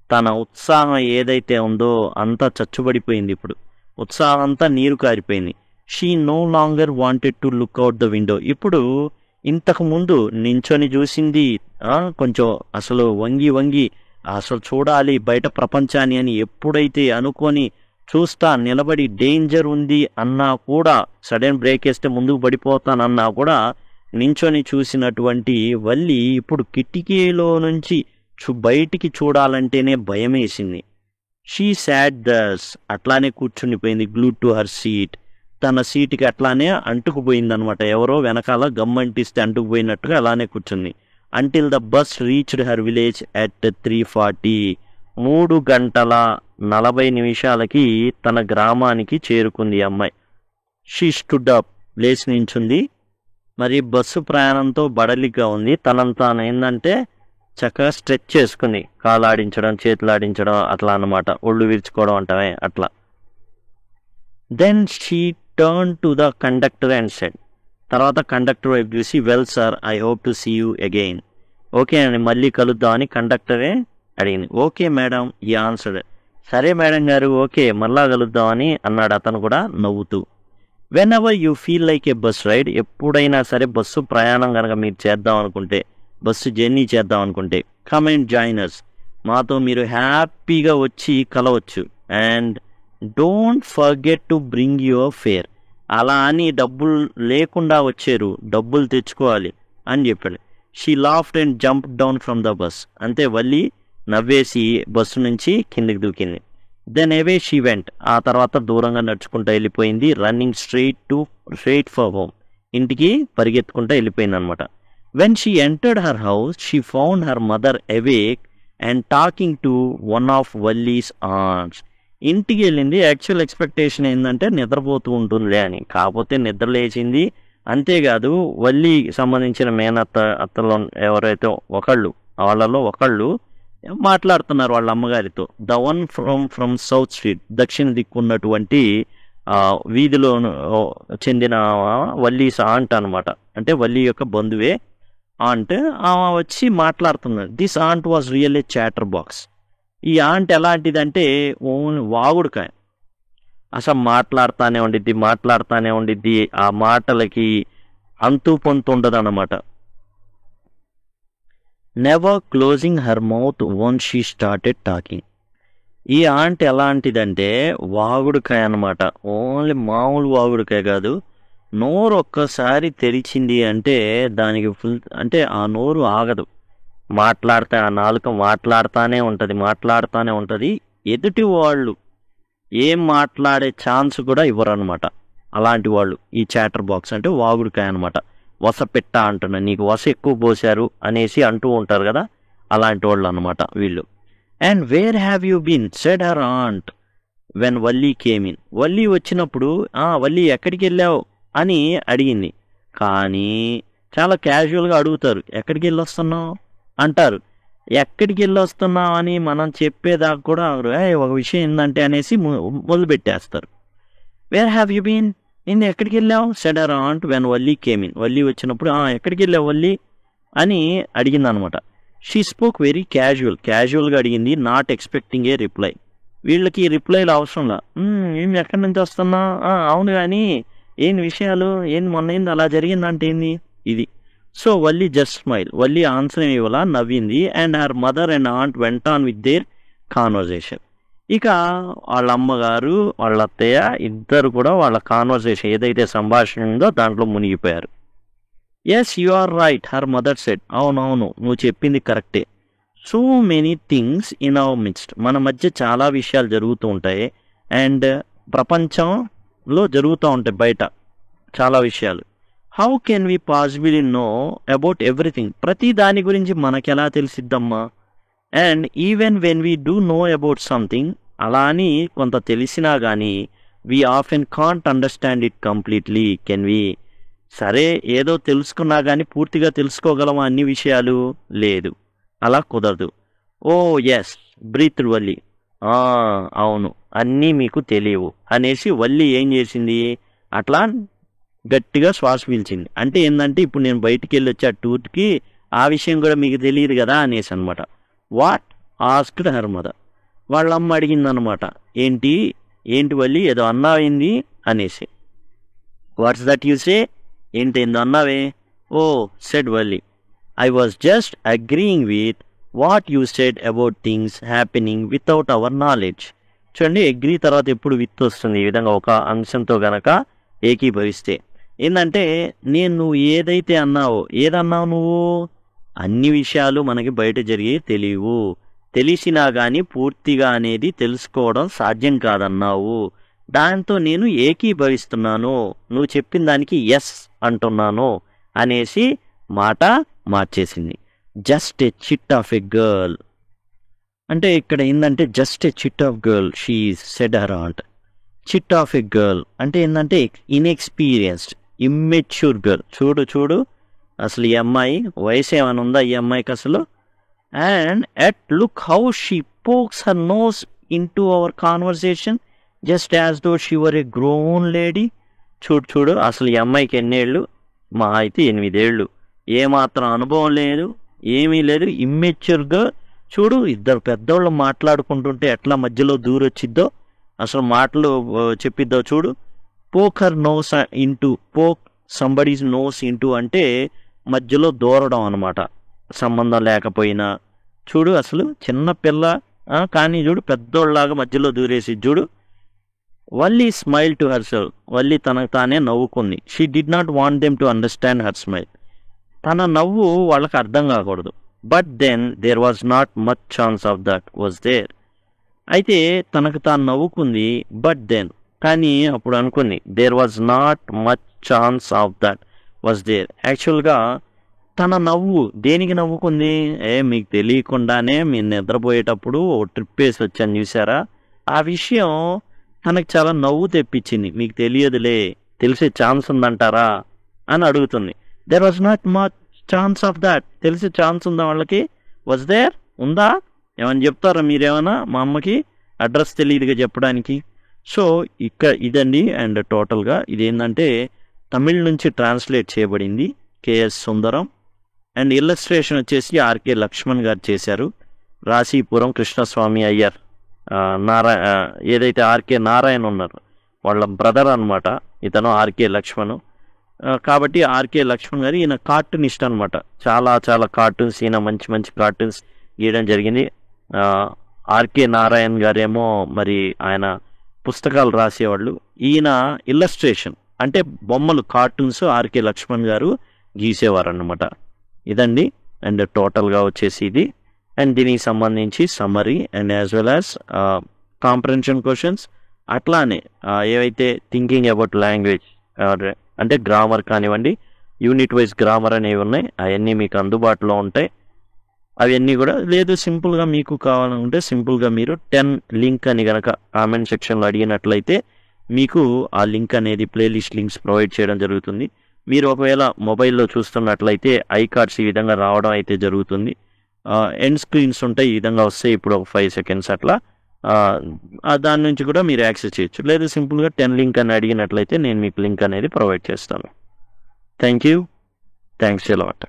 తన ఉత్సాహం ఏదైతే ఉందో అంతా చచ్చుబడిపోయింది. ఇప్పుడు ఉత్సాహం అంతా నీరు కారిపోయింది. She no longer wanted to look out the window, ఇప్పుడు ఇంతకు ముందు నించొని చూసింది కొంచెం అసలు వంగి వంగి అసలు చూడాలి బయట ప్రపంచాన్ని అని ఎప్పుడైతే అనుకొని చూస్తా నిలబడి డేంజర్ ఉంది అన్నా కూడా, సడన్ బ్రేక్ వేస్తే ముందుకు పడిపోతానన్నా కూడా నించొని చూసినటువంటి వల్లి ఇప్పుడు కిటికీలో నుంచి బయటికి చూడాలంటేనే భయం వేసింది. షీ సాట్ దస్, అట్లానే కూర్చునిపోయింది. గ్లూ టు హర్ సీట్, తన సీటుకి అట్లానే అంటుకుపోయిందనమాట. ఎవరో వెనకాల గమ్మంటిస్తే అంటుకుపోయినట్టుగా అలానే కూర్చుంది. Until the bus reached her village at 3:40, 3:40 తన గ్రామానికి చేరుకుంది అమ్మాయి. షీ స్టుడ్ అప్, లేచి నించుంది. మరి బస్సు ప్రయాణంతో బడలిగా ఉంది, తనంతా ఏంటంటే చక్కగా స్ట్రెచ్ చేసుకుంది, కాలాడించడం, చేతులాడించడం అట్లా అన్నమాట, ఒళ్ళు విరుచుకోవడం అంటామే అట్లా. Then she turn to the conductor and said, తర్వాత కండక్టర్ వైపు చూసి, well sir, I hope to see you again. Okay అండి, మళ్ళీ కలుద్దామని కండక్టరే అడిగింది. Okay madam, he answered. సరే మేడం గారు, ఓకే మళ్ళా కలుద్దామని అన్నాడు అతను కూడా నవ్వుతూ. Whenever you feel like a bus ride, ఎప్పుడైనా సరే బస్సు ప్రయాణం కనుక మీరు చేద్దాం అనుకుంటే, బస్సు జర్నీ చేద్దాం అనుకుంటే, కమ్ అండ్ జాయిన్ us, మాతో మీరు హ్యాపీగా వచ్చి కలవచ్చు. And don't forget to bring your fare, అలా అని డబ్బులు లేకుండా వచ్చారు, డబ్బులు తెచ్చుకోవాలి అని చెప్పాడు. She laughed and jump down from the bus. అంతే వల్లి నవ్వేసి బస్సు నుంచి కిందికి దూకింది. Then away she went. ఆ తర్వాత దూరంగా నడుచుకుంటూ వెళ్ళిపోయింది. Running straight for home. ఇంటికి పరిగెత్తుకుంటూ వెళ్ళిపోయింది అనమాట. When she entered her house she found her mother awake and talking to one of Valli's aunts. ఇంటికి వెళ్ళింది. యాక్చువల్ ఎక్స్పెక్టేషన్ ఏంటంటే నిద్రపోతూ ఉంటుందిలే అని, కాకపోతే నిద్ర లేచింది. అంతేకాదు వల్లికి సంబంధించిన అత్తలో ఎవరైతే వాళ్ళలో ఒకళ్ళు మాట్లాడుతున్నారు వాళ్ళ అమ్మగారితో. The one from south street, దక్షిణ దిక్కున్నటువంటి వీధిలో చెందిన వల్లీస్ ఆంట్ అనమాట. అంటే వల్లి యొక్క బంధువే ఆంట్. ఆమె వచ్చి మాట్లాడుతున్నారు. This aunt was real a chatterbox. ఈ ఆంట్ ఎలాంటిదంటే ఓన్లీ వాగుడుకాయ. అసలు మాట్లాడుతూనే ఉండిద్ది. ఆ మాటలకి అంతు పొంతు ఉండదు అన్నమాట. Never closing her mouth once she started talking. ఈ ఆంట్ ఎలాంటిదంటే వాగుడుకాయ అనమాట. ఓన్లీ మామూలు వాగుడుకాయ కాదు, నోరు ఒక్కసారి తెరిచింది అంటే దానికి ఫుల్, అంటే ఆ నోరు ఆగదు. ఆ నాలుక మాట్లాడుతూనే ఉంటుంది. ఎదుటి వాళ్ళు ఏం మాట్లాడే ఛాన్స్ కూడా ఇవ్వరు అనమాట. అలాంటి వాళ్ళు ఈ చాటర్ బాక్స్ అంటే వాగుడుకాయ అనమాట. వస పెట్ట అంటున్నా, నీకు వస ఎక్కువ పోసారు అనేసి అంటూ ఉంటారు కదా, అలాంటి వాళ్ళు అనమాట వీళ్ళు. And where have you been said her aunt when Valli came in. Valli వచ్చినప్పుడు వల్లీ ఎక్కడికి వెళ్ళావు అని అడిగింది. కానీ చాలా క్యాజువల్గా అడుగుతారు, ఎక్కడికి వెళ్ళి వస్తున్నావు అంటారు. ఎక్కడికి వెళ్ళి వస్తున్నావు అని మనం చెప్పేదాకా కూడా ఒక విషయం ఏంటంటే అనేసి మొదలుపెట్టేస్తారు. వేర్ హ్యావ్ యూ బీన్, నేను ఎక్కడికి వెళ్ళావు said her aunt when Valli came in. Valli వచ్చినప్పుడు ఎక్కడికి వెళ్ళావు వల్లీ అని అడిగింది అనమాట. షీ స్పోక్ వెరీ క్యాజువల్గా అడిగింది, నాట్ ఎక్స్పెక్టింగ్ ఏ రిప్లై. వీళ్ళకి రిప్లైలు అవసరంలా. ఏం ఎక్కడి నుంచి వస్తున్నా, అవును కానీ ఏంది విషయాలు, ఏంది మొన్న ఏంది అలా జరిగిందంటే ఏంది ఇది. So Valli just smile. Valli answer ఇవ్వాల, నవ్వింది. And her mother and aunt went on with their conversation. ఇక వాళ్ళ అమ్మగారు వాళ్ళ అత్తయ్య ఇద్దరు కూడా వాళ్ళ కాన్వర్జేషన్ ఏదైతే సంభాషణ ఉందో దాంట్లో మునిగిపోయారు. Yes you are right her mother said. అవునవును నువ్వు చెప్పింది కరెక్టే. So many things in our midst. మన మధ్య చాలా విషయాలు జరుగుతూ ఉంటాయి. అండ్ ప్రపంచంలో జరుగుతూ ఉంటాయి బయట చాలా విషయాలు. How can we possibly know about everything. ప్రతి దాని గురించి మనకెలా తెలిసిద్దమ్మా. And even when we do know about something, అలా అని కొంత తెలిసినా కానీ we often can't understand it completely. Can we. సరే ఏదో తెలుసుకున్నా కానీ పూర్తిగా తెలుసుకోగలమా అన్ని విషయాలు? లేదు, అలా కుదరదు. ఓ ఎస్ బ్రీత్ వల్లి. అవును అన్నీ మీకు తెలియవు అనేసి వల్లి ఏం చేసింది, అట్లా గట్టిగా శ్వాస పీల్చింది. అంటే ఏంటంటే ఇప్పుడు నేను బయటికి వెళ్ళి వచ్చి ఆ టూర్కి ఆ విషయం కూడా మీకు తెలియదు కదా అనేసి అనమాట. What asked her mother. వాళ్ళ అమ్మ అడిగిందనమాట, ఏంటి వల్లి ఏదో అన్నావేంది అనేసి. వాట్స్ దట్ యూ సే, ఏందో అన్నావే? Oh said Valli, I was just agreeing with what you said about things happening without our knowledge. చూడండి, అగ్రీ తర్వాత ఎప్పుడు విత్ వస్తుంది ఈ విధంగా ఒక అంశంతో గనక ఏకీభవిస్తే. ఏంటంటే నువ్వు ఏదైతే అన్నావో, ఏదన్నావు నువ్వు, అన్ని విషయాలు మనకి బయట జరిగే తెలియవు, తెలిసినా కానీ పూర్తిగా అనేది తెలుసుకోవడం సాధ్యం కాదన్నావు. దాంతో నేను ఏకీభవిస్తున్నాను, నువ్వు చెప్పిన దానికి ఎస్ అంటున్నాను అనేసి మాట మార్చేసింది. Just a chit of a girl. అంటే ఇక్కడ ఏంటంటే just a chit of girl she said her aunt. Chit of a girl అంటే ఏంటంటే ఇన్ఎక్స్పీరియన్స్డ్ ఇమ్మెచ్యూర్ గర్ల్. చూడు అసలు ఈ అమ్మాయి వయసు ఏమైనా ఉందా ఈ అమ్మాయికి అసలు? And at look how she pokes her nose in to our conversation just as though she were a grown lady. చూడు అసలు ఈ అమ్మాయికి ఎన్నేళ్ళు? మా అయితే 8 ఏళ్ళు. ఏమాత్రం అనుభవం లేదు, ఏమీ లేదు, ఇమ్మెచ్యూర్గా. చూడు ఇద్దరు పెద్దవాళ్ళు మాట్లాడుకుంటుంటే ఎట్లా మధ్యలో దూరొచ్చిద్దో, అసలు మాటలు చెప్పిద్దో చూడు. Poke her nose into, poke somebody's nose into అంటే మధ్యలో దూరడం అనమాట, సంబంధం లేకపోయినా. చూడు అసలు చిన్న పిల్ల కానీ చూడు పెద్దోళ్ళలాగా మధ్యలో దూరేసి చూడు. Valli smile to her self. Valli తనకు తానే నవ్వుకుంది. She did not want them to understand her smile. తన నవ్వు వాళ్ళకి అర్థం కాకూడదు. But then there was not much chance of that was there. అయితే తనకు తాను నవ్వుకుంది. బట్ దెన్, కానీ అప్పుడు అనుకుంది, there was not much chance of that was there. యాక్చువల్గా తన నవ్వు దేనికి నవ్వుకుంది? మీకు తెలియకుండానే మీరు నిద్రపోయేటప్పుడు ఓ ట్రిప్ వేసి వచ్చాను చూసారా, ఆ విషయం తనకు చాలా నవ్వు తెప్పించింది. మీకు తెలియదులే, తెలిసే ఛాన్స్ ఉందంటారా అని అడుగుతుంది. There was not much chance of that. తెలిసే ఛాన్స్ ఉందా వాళ్ళకి? వాజ్ దేర్, ఉందా? ఏమని చెప్తారా మీరేమన్నా? మా అమ్మకి అడ్రస్ తెలియదుగా చెప్పడానికి. సో ఇదండి. అండ్ టోటల్గా ఇదేంటంటే తమిళ్ నుంచి ట్రాన్స్లేట్ చేయబడింది, కేఎస్ సుందరం. అండ్ ఇల్లస్ట్రేషన్ వచ్చేసి ఆర్కే లక్ష్మణ్ గారు చేశారు. రాశీపురం కృష్ణస్వామి అయ్యర్, ఏదైతే ఆర్కే నారాయణ ఉన్నారు వాళ్ళ బ్రదర్ అనమాట ఇతను ఆర్కే లక్ష్మణ్. కాబట్టి ఆర్కే లక్ష్మణ్ గారు ఈయన కార్టూనిస్ట్ అనమాట. చాలా చాలా కార్టూన్స్, ఈయన మంచి మంచి కార్టూన్స్ గీయడం జరిగింది. ఆర్కే నారాయణ గారేమో మరి ఆయన పుస్తకాలు రాసేవాళ్ళు, ఈయన ఇల్లస్ట్రేషన్ అంటే బొమ్మలు, కార్టూన్స్ ఆర్కే లక్ష్మణ్ గారు గీసేవారు అన్నమాట. ఇదండి. అండ్ టోటల్గా వచ్చేసి ఇది. అండ్ దీనికి సంబంధించి summary and as well as comprehension questions, అట్లానే ఏవైతే థింకింగ్ అబౌట్ లాంగ్వేజ్ అంటే గ్రామర్ కానివ్వండి, యూనిట్ వైజ్ గ్రామర్ అనేవి ఉన్నాయి, అవన్నీ మీకు అందుబాటులో ఉంటాయి. అవన్నీ కూడా లేదు సింపుల్గా మీకు కావాలనుకుంటే సింపుల్గా మీరు 10 లింక్ అని కనుక కామెంట్ సెక్షన్లో అడిగినట్లయితే మీకు ఆ లింక్ అనేది ప్లేలిస్ట్ లింక్స్ ప్రొవైడ్ చేయడం జరుగుతుంది. మీరు ఒకవేళ మొబైల్లో చూస్తున్నట్లయితే ఐ కార్డ్స్ ఈ విధంగా రావడం అయితే జరుగుతుంది. ఎండ్ స్క్రీన్స్ ఉంటాయి, ఈ విధంగా వస్తాయి. ఇప్పుడు ఒక 5 సెకండ్స్ అట్లా దాని నుంచి కూడా మీరు యాక్సెస్ చేయొచ్చు. లేదు సింపుల్గా 10 లింక్ అని అడిగినట్లయితే నేను మీకు లింక్ అనేది ప్రొవైడ్ చేస్తాను. Thank you. Thanks a lot.